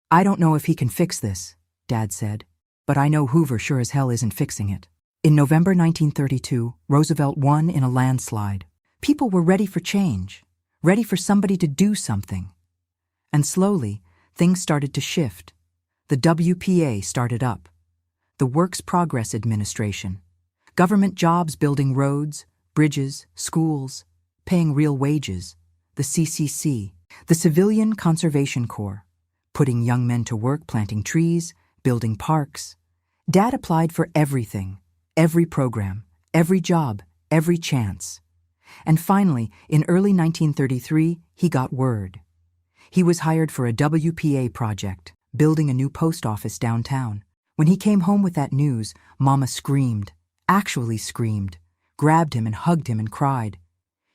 "I don't know if he can fix this," Dad said, "but I know Hoover sure as hell isn't fixing it." In November 1932, Roosevelt won in a landslide. People were ready for change, ready for somebody to do something. And slowly, things started to shift. The WPA started up. The Works Progress Administration. Government jobs building roads, bridges, schools, paying real wages. The CCC. The Civilian Conservation Corps. Putting young men to work planting trees, building parks. Dad applied for everything, every program, every job, every chance. And finally, in early 1933, he got word. He was hired for a WPA project, building a new post office downtown. When he came home with that news, Mama screamed, actually screamed, grabbed him and hugged him and cried,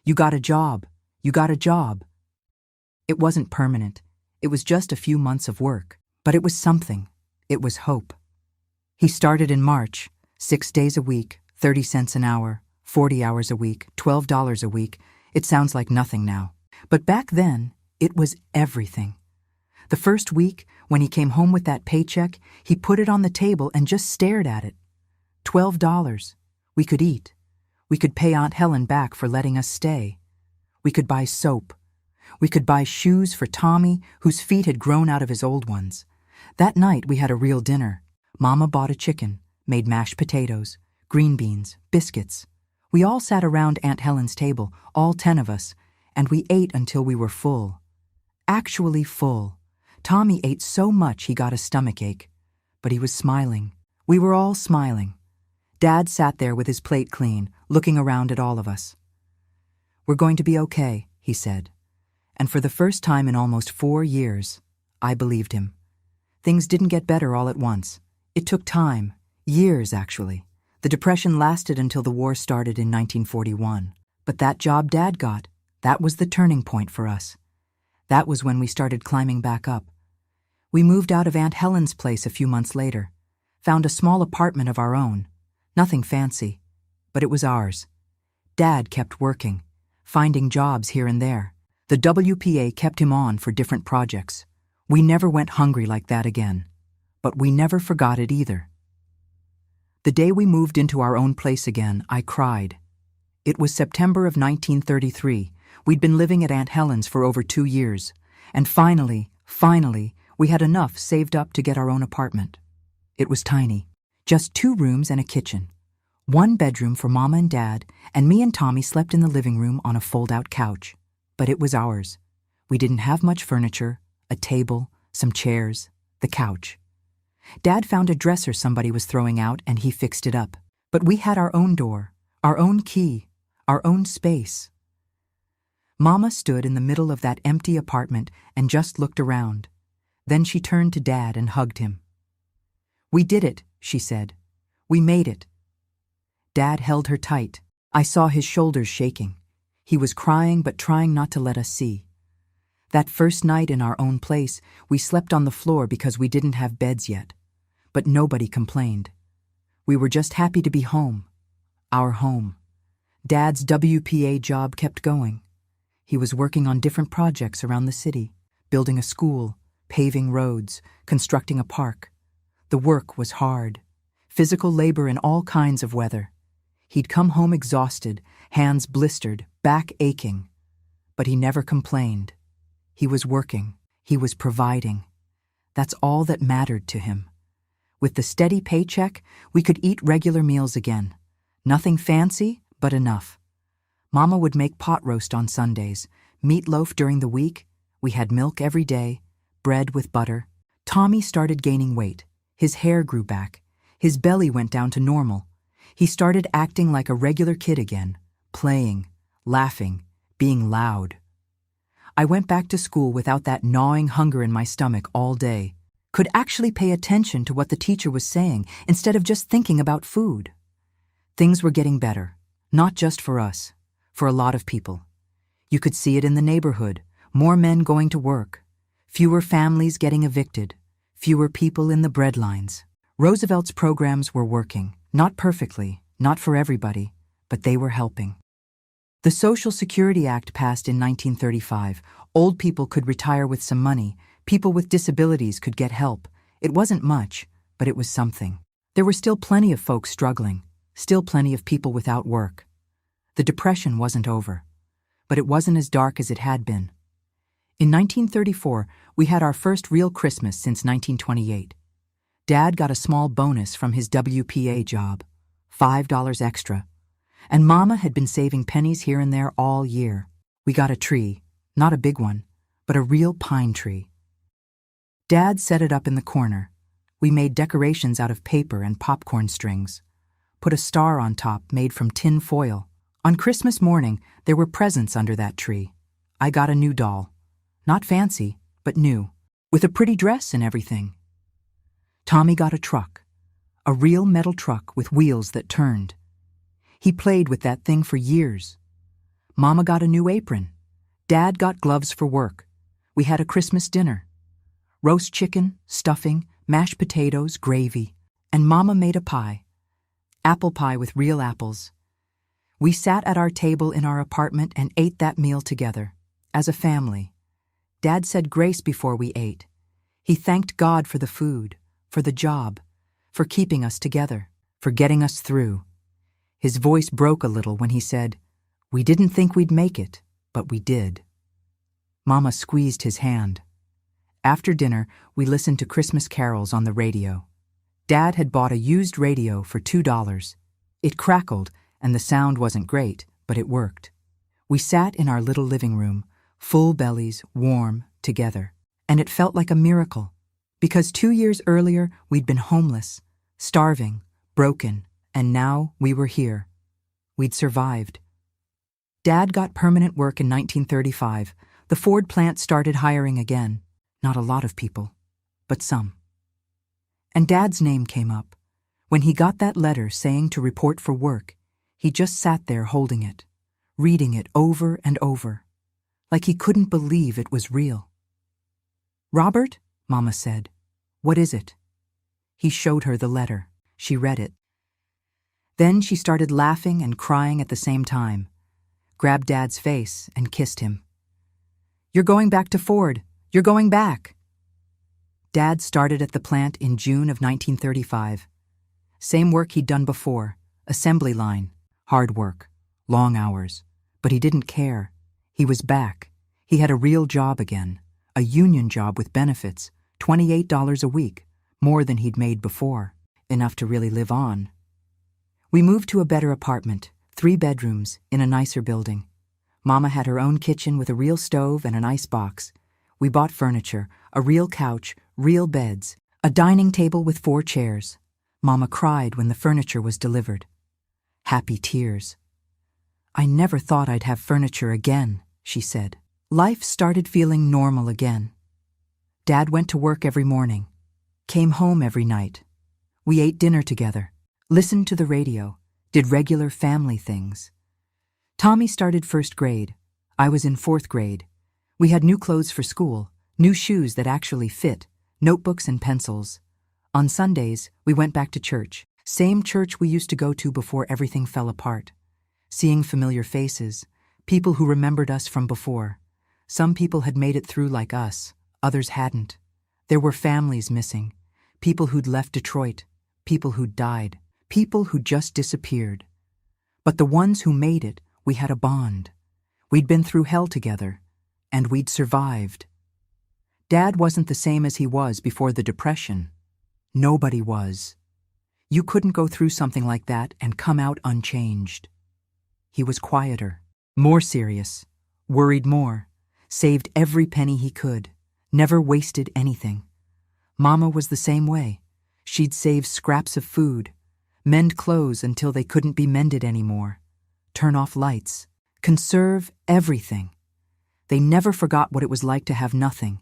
"You got a job, you got a job." It wasn't permanent. It was just a few months of work, but it was something. It was hope. He started in March, 6 days a week, 30 cents an hour, 40 hours a week, $12 a week. It sounds like nothing now. But back then, it was everything. The first week, when he came home with that paycheck, he put it on the table and just stared at it. $12. We could eat. We could pay Aunt Helen back for letting us stay. We could buy soap. We could buy shoes for Tommy, whose feet had grown out of his old ones. That night, we had a real dinner. Mama bought a chicken, made mashed potatoes, green beans, biscuits. We all sat around Aunt Helen's table, all 10 of us, and we ate until we were full. Actually full. Tommy ate so much he got a stomachache. But he was smiling. We were all smiling. Dad sat there with his plate clean, looking around at all of us. "We're going to be okay," he said. And for the first time in almost 4 years, I believed him. Things didn't get better all at once. It took time, years actually. The Depression lasted until the war started in 1941. But that job Dad got, that was the turning point for us. That was when we started climbing back up. We moved out of Aunt Helen's place a few months later, found a small apartment of our own. Nothing fancy, but it was ours. Dad kept working, finding jobs here and there. The WPA kept him on for different projects. We never went hungry like that again, but we never forgot it either. The day we moved into our own place again, I cried. It was September of 1933. We'd been living at Aunt Helen's for over 2 years, and finally, we had enough saved up to get our own apartment. It was tiny, just 2 rooms and a kitchen. 1 bedroom for Mama and Dad, and me and Tommy slept in the living room on a fold-out couch. But it was ours. We didn't have much furniture, a table, some chairs, the couch. Dad found a dresser somebody was throwing out and he fixed it up. But we had our own door, our own key, our own space. Mama stood in the middle of that empty apartment and just looked around. Then she turned to Dad and hugged him. "We did it," she said. "We made it." Dad held her tight. I saw his shoulders shaking. He was crying but trying not to let us see. That first night in our own place, we slept on the floor because we didn't have beds yet. But nobody complained. We were just happy to be home. Our home. Dad's WPA job kept going. He was working on different projects around the city, building a school, paving roads, constructing a park. The work was hard. Physical labor in all kinds of weather. He'd come home exhausted, hands blistered, back aching. But he never complained. He was working. He was providing. That's all that mattered to him. With the steady paycheck, we could eat regular meals again. Nothing fancy, but enough. Mama would make pot roast on Sundays, meatloaf during the week. We had milk every day, bread with butter. Tommy started gaining weight. His hair grew back. His belly went down to normal. He started acting like a regular kid again, playing, laughing, being loud. I went back to school without that gnawing hunger in my stomach all day, could actually pay attention to what the teacher was saying instead of just thinking about food. Things were getting better, not just for us, for a lot of people. You could see it in the neighborhood, more men going to work, fewer families getting evicted, fewer people in the breadlines. Roosevelt's programs were working, not perfectly, not for everybody, but they were helping. The Social Security Act passed in 1935. Old people could retire with some money. People with disabilities could get help. It wasn't much, but it was something. There were still plenty of folks struggling, still plenty of people without work. The Depression wasn't over, but it wasn't as dark as it had been. In 1934, we had our first real Christmas since 1928. Dad got a small bonus from his WPA job, $5 extra, and Mama had been saving pennies here and there all year. We got a tree, not a big one, but a real pine tree. Dad set it up in the corner. We made decorations out of paper and popcorn strings, put a star on top made from tin foil. On Christmas morning, there were presents under that tree. I got a new doll, not fancy, but new, with a pretty dress and everything. Tommy got a truck, a real metal truck with wheels that turned. He played with that thing for years. Mama got a new apron. Dad got gloves for work. We had a Christmas dinner. Roast chicken, stuffing, mashed potatoes, gravy, and Mama made a pie. Apple pie with real apples. We sat at our table in our apartment and ate that meal together, as a family. Dad said grace before we ate. He thanked God for the food, for the job, for keeping us together, for getting us through. His voice broke a little when he said, "We didn't think we'd make it, but we did." Mama squeezed his hand. After dinner, we listened to Christmas carols on the radio. Dad had bought a used radio for $2. It crackled, and the sound wasn't great, but it worked. We sat in our little living room, full bellies, warm, together, and it felt like a miracle, because 2 years earlier we'd been homeless, starving, broken, and now we were here. We'd survived. Dad got permanent work in 1935. The Ford plant started hiring again. Not a lot of people, but some. And Dad's name came up. When he got that letter saying to report for work, he just sat there holding it, reading it over and over, like he couldn't believe it was real. "Robert," Mama said, "what is it?" He showed her the letter. She read it. Then she started laughing and crying at the same time, grabbed Dad's face and kissed him. "You're going back to Ford. You're going back." Dad started at the plant in June of 1935. Same work he'd done before, assembly line, hard work, long hours. But he didn't care. He was back. He had a real job again, a union job with benefits, $28 a week, more than he'd made before, enough to really live on. We moved to a better apartment, 3 bedrooms, in a nicer building. Mama had her own kitchen with a real stove and an ice box. We bought furniture, a real couch, real beds, a dining table with 4 chairs. Mama cried when the furniture was delivered. Happy tears. "I never thought I'd have furniture again," she said. Life started feeling normal again. Dad went to work every morning, came home every night. We ate dinner together, listened to the radio, did regular family things. Tommy started 1st grade. I was in 4th grade. We had new clothes for school, new shoes that actually fit, notebooks and pencils. On Sundays, we went back to church, same church we used to go to before everything fell apart. Seeing familiar faces, people who remembered us from before. Some people had made it through like us, others hadn't. There were families missing, people who'd left Detroit, people who'd died, people who just disappeared. But the ones who made it, we had a bond. We'd been through hell together, and we'd survived. Dad wasn't the same as he was before the Depression. Nobody was. You couldn't go through something like that and come out unchanged. He was quieter, more serious, worried more, saved every penny he could, never wasted anything. Mama was the same way. She'd save scraps of food, mend clothes until they couldn't be mended anymore, turn off lights, Conserve everything. They never forgot what it was like to have nothing,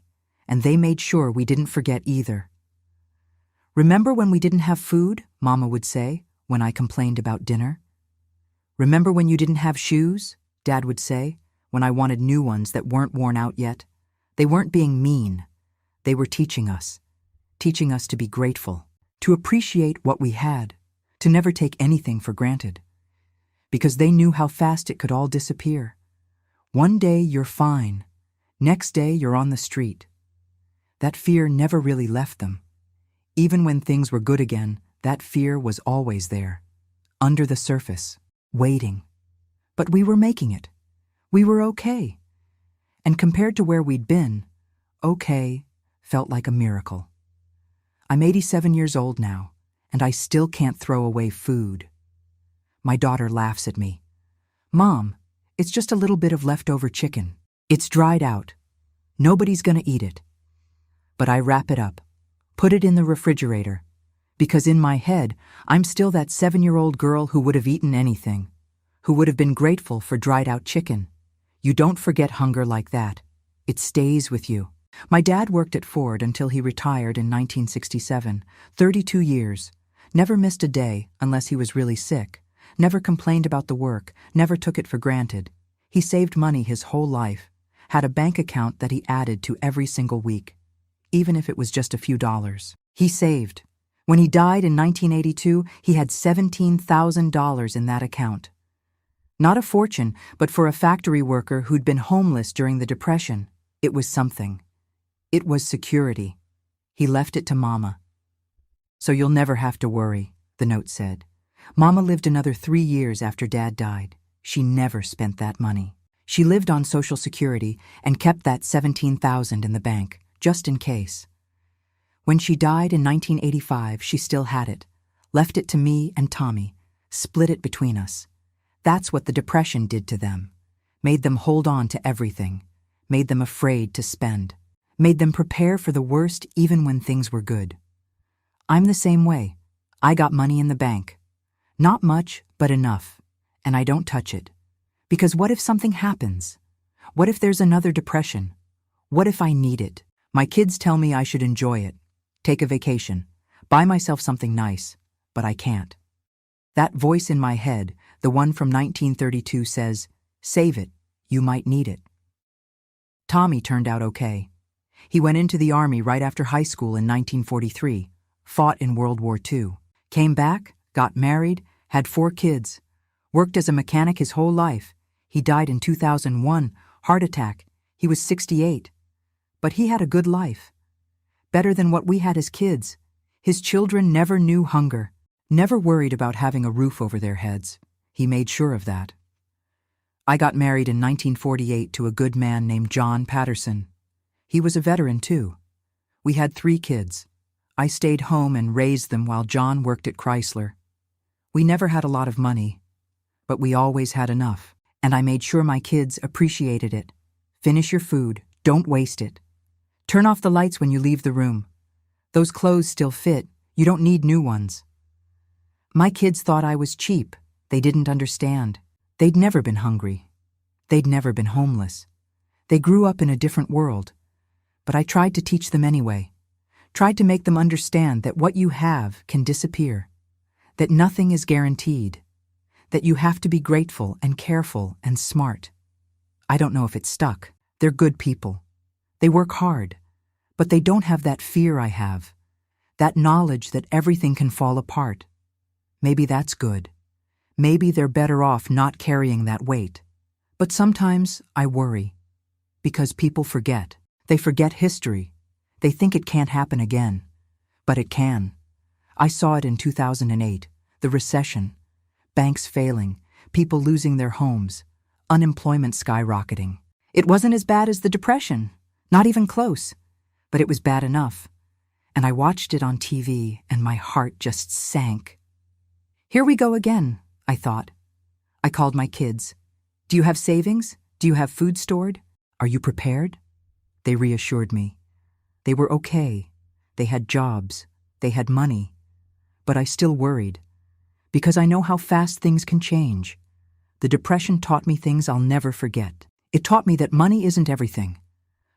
and they made sure we didn't forget either. Remember when we didn't have food, Mama would say, when I complained about dinner? Remember when you didn't have shoes, Dad would say, when I wanted new ones that weren't worn out yet? They weren't being mean. They were teaching us to be grateful, to appreciate what we had, to never take anything for granted. Because they knew how fast it could all disappear. One day you're fine, next day you're on the street. That fear never really left them. Even when things were good again, that fear was always there, under the surface, waiting. But we were making it. We were okay. And compared to where we'd been, okay felt like a miracle. I'm 87 years old now, and I still can't throw away food. My daughter laughs at me. Mom, it's just a little bit of leftover chicken. It's dried out. Nobody's gonna eat it. But I wrap it up, put it in the refrigerator, because in my head, I'm still that 7-year-old girl who would have eaten anything, who would have been grateful for dried out chicken. You don't forget hunger like that. It stays with you. My dad worked at Ford until he retired in 1967, 32 years, never missed a day unless he was really sick, never complained about the work, never took it for granted. He saved money his whole life, had a bank account that he added to every single week, even if it was just a few dollars. He saved. When he died in 1982, he had $17,000 in that account. Not a fortune, but for a factory worker who'd been homeless during the Depression, it was something. It was security. He left it to Mama. So you'll never have to worry, the note said. Mama lived another 3 years after Dad died. She never spent that money. She lived on Social Security and kept that $17,000 in the bank, just in case. When she died in 1985, she still had it, left it to me and Tommy, split it between us. That's what the Depression did to them. Made them hold on to everything, made them afraid to spend, made them prepare for the worst even when things were good. I'm the same way. I got money in the bank. Not much, but enough, and I don't touch it. Because what if something happens? What if there's another depression? What if I need it? My kids tell me I should enjoy it, take a vacation, buy myself something nice, but I can't. That voice in my head, the one from 1932, says, save it, you might need it. Tommy turned out okay. He went into the Army right after high school in 1943, fought in World War II, came back, got married, had 4 kids, worked as a mechanic his whole life. He died in 2001, heart attack. He was 68. But he had a good life. Better than what we had as kids. His children never knew hunger, never worried about having a roof over their heads. He made sure of that. I got married in 1948 to a good man named John Patterson. He was a veteran too. We had 3 kids. I stayed home and raised them while John worked at Chrysler. We never had a lot of money, but we always had enough, and I made sure my kids appreciated it. Finish your food, don't waste it. Turn off the lights when you leave the room. Those clothes still fit, you don't need new ones. My kids thought I was cheap. They didn't understand. They'd never been hungry. They'd never been homeless. They grew up in a different world. But I tried to teach them anyway. Tried to make them understand that what you have can disappear. That nothing is guaranteed. That you have to be grateful and careful and smart. I don't know if it stuck. They're good people. They work hard. But they don't have that fear I have. That knowledge that everything can fall apart. Maybe that's good. Maybe they're better off not carrying that weight. But sometimes I worry. Because people forget. They forget history. They think it can't happen again. But it can. I saw it in 2008, the recession. Banks failing, people losing their homes, unemployment skyrocketing. It wasn't as bad as the Depression, not even close. But it was bad enough. And I watched it on TV and my heart just sank. Here we go again, I thought. I called my kids. Do you have savings? Do you have food stored? Are you prepared? They reassured me. They were okay. They had jobs. They had money. But I still worried. Because I know how fast things can change. the Depression taught me things I'll never forget. It taught me that money isn't everything,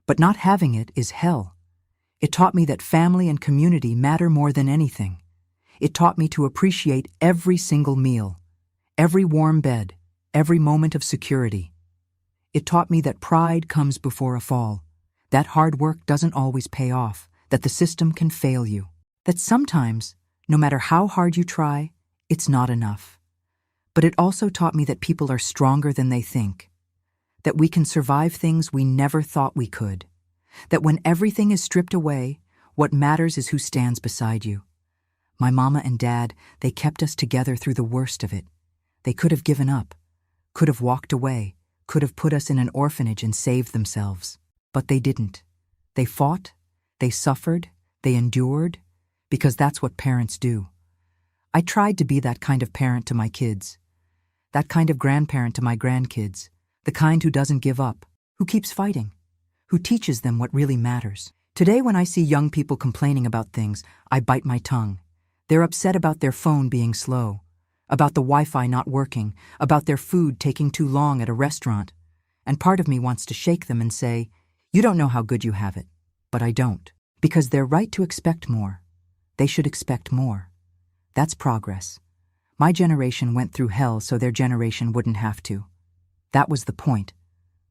but not having it is hell. It taught me that family and community matter more than anything. It taught me to appreciate every single meal, every warm bed, every moment of security. It taught me that pride comes before a fall, that hard work doesn't always pay off, that the system can fail you, that sometimes, no matter how hard you try, it's not enough. But it also taught me that people are stronger than they think, that we can survive things we never thought we could, that when everything is stripped away, what matters is who stands beside you. My mama and dad, they kept us together through the worst of it. They could have given up, could have walked away, could have put us in an orphanage and saved themselves. But they didn't. They fought, they suffered, they endured, because that's what parents do. I tried to be that kind of parent to my kids, that kind of grandparent to my grandkids, the kind who doesn't give up, who keeps fighting, who teaches them what really matters. Today, when I see young people complaining about things, I bite my tongue. They're upset about their phone being slow, about the Wi-Fi not working, about their food taking too long at a restaurant. And part of me wants to shake them and say, "You don't know how good you have it." But I don't, because they're right to expect more. They should expect more. That's progress. My generation went through hell so their generation wouldn't have to. That was the point.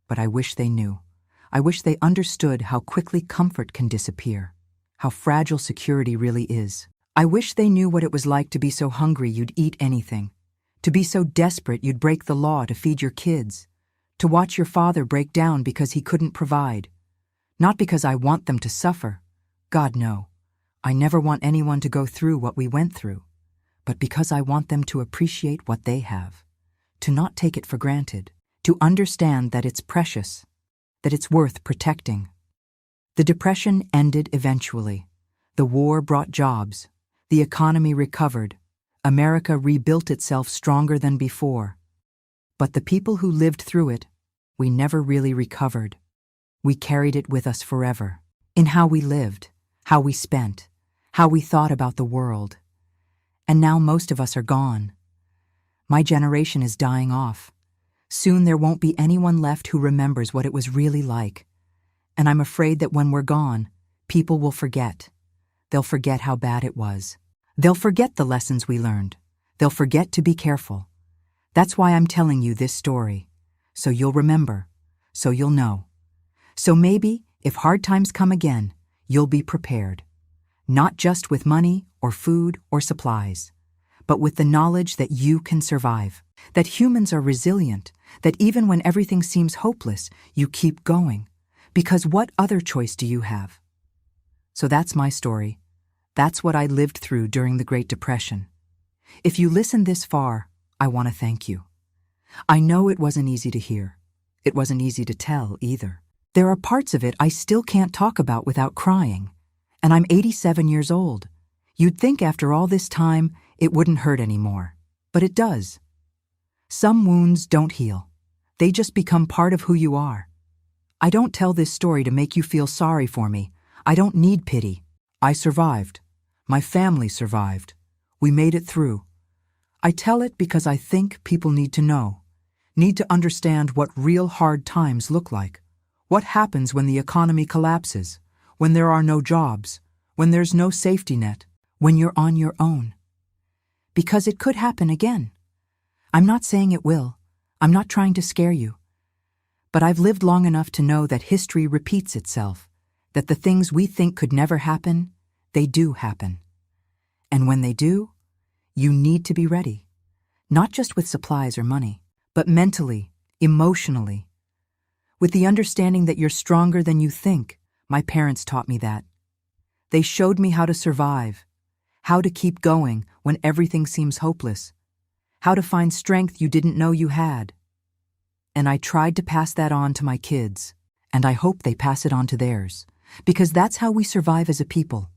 But I wish they knew. I wish they understood how quickly comfort can disappear, how fragile security really is. I wish they knew what it was like to be so hungry you'd eat anything, to be so desperate you'd break the law to feed your kids, to watch your father break down because he couldn't provide. Not because I want them to suffer. God, no. I never want anyone to go through what we went through, but because I want them to appreciate what they have, to not take it for granted, to understand that it's precious, that it's worth protecting. The Depression ended eventually. The war brought jobs. The economy recovered. America rebuilt itself stronger than before. But the people who lived through it, we never really recovered. We carried it with us forever, in how we lived, how we spent, how we thought about the world. And now most of us are gone. My generation is dying off. Soon there won't be anyone left who remembers what it was really like. And I'm afraid that when we're gone, people will forget. They'll forget how bad it was. They'll forget the lessons we learned. They'll forget to be careful. That's why I'm telling you this story. So you'll remember. So you'll know. So maybe, if hard times come again, you'll be prepared. Not just with money or food or supplies, but with the knowledge that you can survive, that humans are resilient, that even when everything seems hopeless, you keep going. Because what other choice do you have? So that's my story. That's what I lived through during the Great Depression. If you listened this far, I want to thank you. I know it wasn't easy to hear. It wasn't easy to tell either. There are parts of it I still can't talk about without crying. And I'm 87 years old. You'd think after all this time, it wouldn't hurt anymore. But it does. Some wounds don't heal. They just become part of who you are. I don't tell this story to make you feel sorry for me. I don't need pity. I survived. My family survived. We made it through. I tell it because I think people need to know, need to understand what real hard times look like. What happens when the economy collapses, when there are no jobs, when there's no safety net, when you're on your own. Because it could happen again. I'm not saying it will. I'm not trying to scare you. But I've lived long enough to know that history repeats itself, that the things we think could never happen, they do happen. And when they do, you need to be ready. Not just with supplies or money, but mentally, emotionally. With the understanding that you're stronger than you think. My parents taught me that. They showed me how to survive, how to keep going when everything seems hopeless, how to find strength you didn't know you had. And I tried to pass that on to my kids, and I hope they pass it on to theirs, because that's how we survive as a people.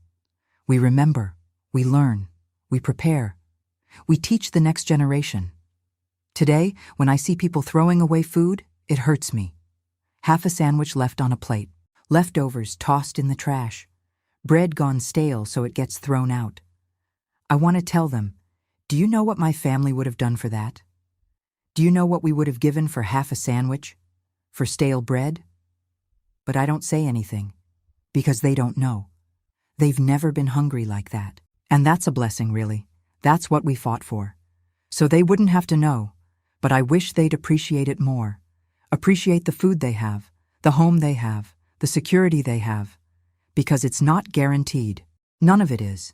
We remember, we learn, we prepare, we teach the next generation. Today, when I see people throwing away food, it hurts me. Half a sandwich left on a plate, leftovers tossed in the trash, bread gone stale so it gets thrown out. I want to tell them, do you know what my family would have done for that? Do you know what we would have given for half a sandwich? For stale bread? But I don't say anything, because they don't know. They've never been hungry like that. And that's a blessing, really. That's what we fought for. So they wouldn't have to know, but I wish they'd appreciate it more. Appreciate the food they have, the home they have, the security they have. Because it's not guaranteed. None of it is.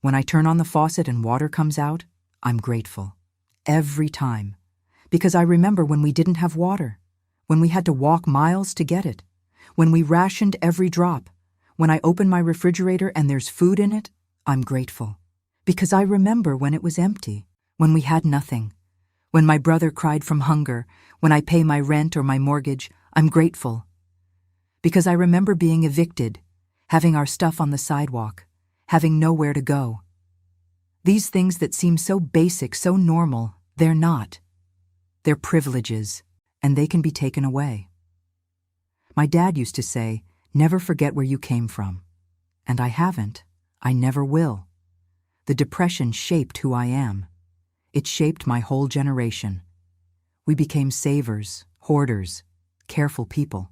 When I turn on the faucet and water comes out, I'm grateful. Every time. Because I remember when we didn't have water, when we had to walk miles to get it, when we rationed every drop. When I open my refrigerator and there's food in it, I'm grateful. Because I remember when it was empty, when we had nothing. When my brother cried from hunger, when I pay my rent or my mortgage, I'm grateful. Because I remember being evicted, having our stuff on the sidewalk, having nowhere to go. These things that seem so basic, so normal, they're not. They're privileges, and they can be taken away. My dad used to say, "Never forget where you came from." And I haven't. I never will. The Depression shaped who I am. It shaped my whole generation. We became savers, hoarders, careful people.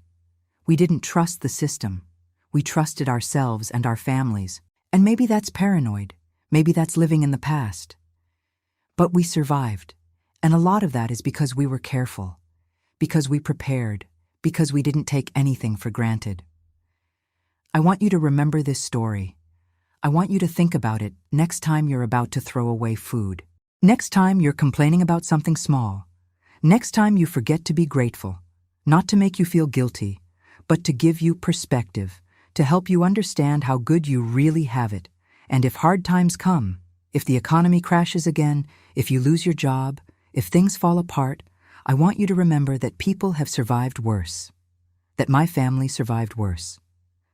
We didn't trust the system. We trusted ourselves and our families. And maybe that's paranoid. Maybe that's living in the past. But we survived. And a lot of that is because we were careful. Because we prepared. Because we didn't take anything for granted. I want you to remember this story. I want you to think about it next time you're about to throw away food. Next time you're complaining about something small. Next time you forget to be grateful. Not to make you feel guilty, but to give you perspective, to help you understand how good you really have it. And if hard times come, if the economy crashes again, if you lose your job, if things fall apart, I want you to remember that people have survived worse. That my family survived worse.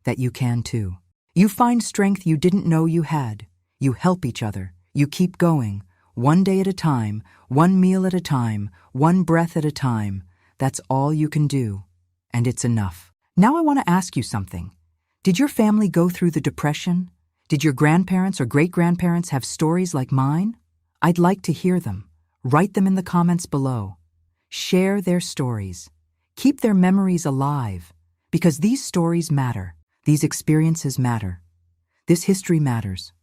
That you can too. You find strength you didn't know you had. You help each other. You keep going. One day at a time, one meal at a time, one breath at a time. That's all you can do. And it's enough. Now I want to ask you something. Did your family go through the Depression? Did your grandparents or great-grandparents have stories like mine? I'd like to hear them. Write them in the comments below. Share their stories. Keep their memories alive. Because these stories matter. These experiences matter. This history matters.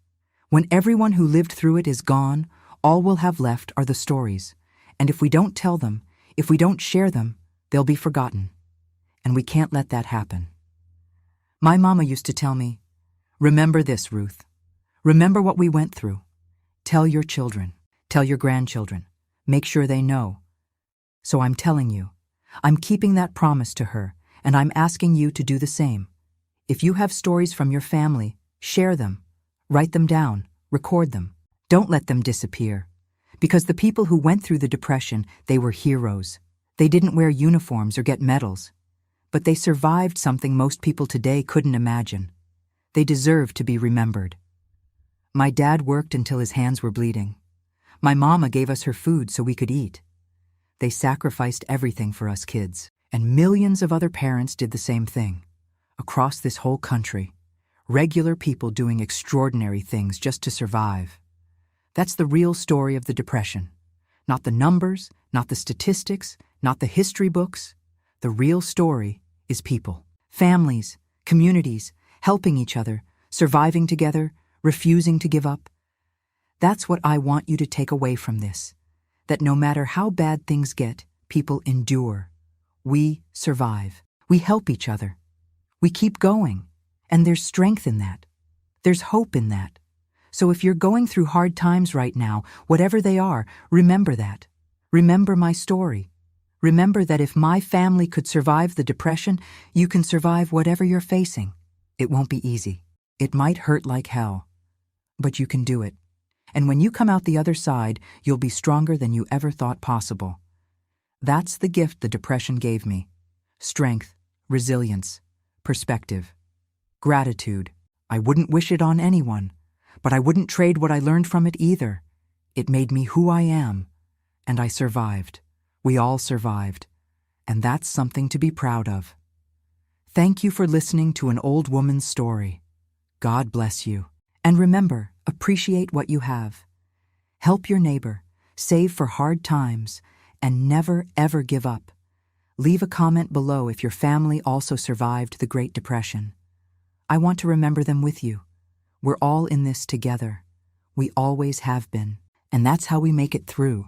When everyone who lived through it is gone, all we'll have left are the stories. And if we don't tell them, if we don't share them, they'll be forgotten. And we can't let that happen. My mama used to tell me, "Remember this, Ruth. Remember what we went through. Tell your children. Tell your grandchildren. Make sure they know." So I'm telling you, I'm keeping that promise to her, and I'm asking you to do the same. If you have stories from your family, share them. Write them down. Record them. Don't let them disappear. Because the people who went through the Depression, they were heroes. They didn't wear uniforms or get medals. But they survived something most people today couldn't imagine. They deserve to be remembered. My dad worked until his hands were bleeding. My mama gave us her food so we could eat. They sacrificed everything for us kids. And millions of other parents did the same thing. Across this whole country, regular people doing extraordinary things just to survive. That's the real story of the Depression. Not the numbers, not the statistics, not the history books. The real story is people. Families, communities, helping each other, surviving together, refusing to give up. That's what I want you to take away from this. That no matter how bad things get, people endure. We survive. We help each other. We keep going. And there's strength in that. There's hope in that. So if you're going through hard times right now, whatever they are, remember that. Remember my story. Remember that if my family could survive the Depression, you can survive whatever you're facing. It won't be easy. It might hurt like hell. But you can do it. And when you come out the other side, you'll be stronger than you ever thought possible. That's the gift the Depression gave me. Strength, resilience, perspective, gratitude. I wouldn't wish it on anyone, but I wouldn't trade what I learned from it either. It made me who I am, and I survived. We all survived, and that's something to be proud of. Thank you for listening to an old woman's story. God bless you. And remember, appreciate what you have. Help your neighbor, save for hard times, and never, ever give up. Leave a comment below if your family also survived the Great Depression. I want to remember them with you. We're all in this together. We always have been. And that's how we make it through.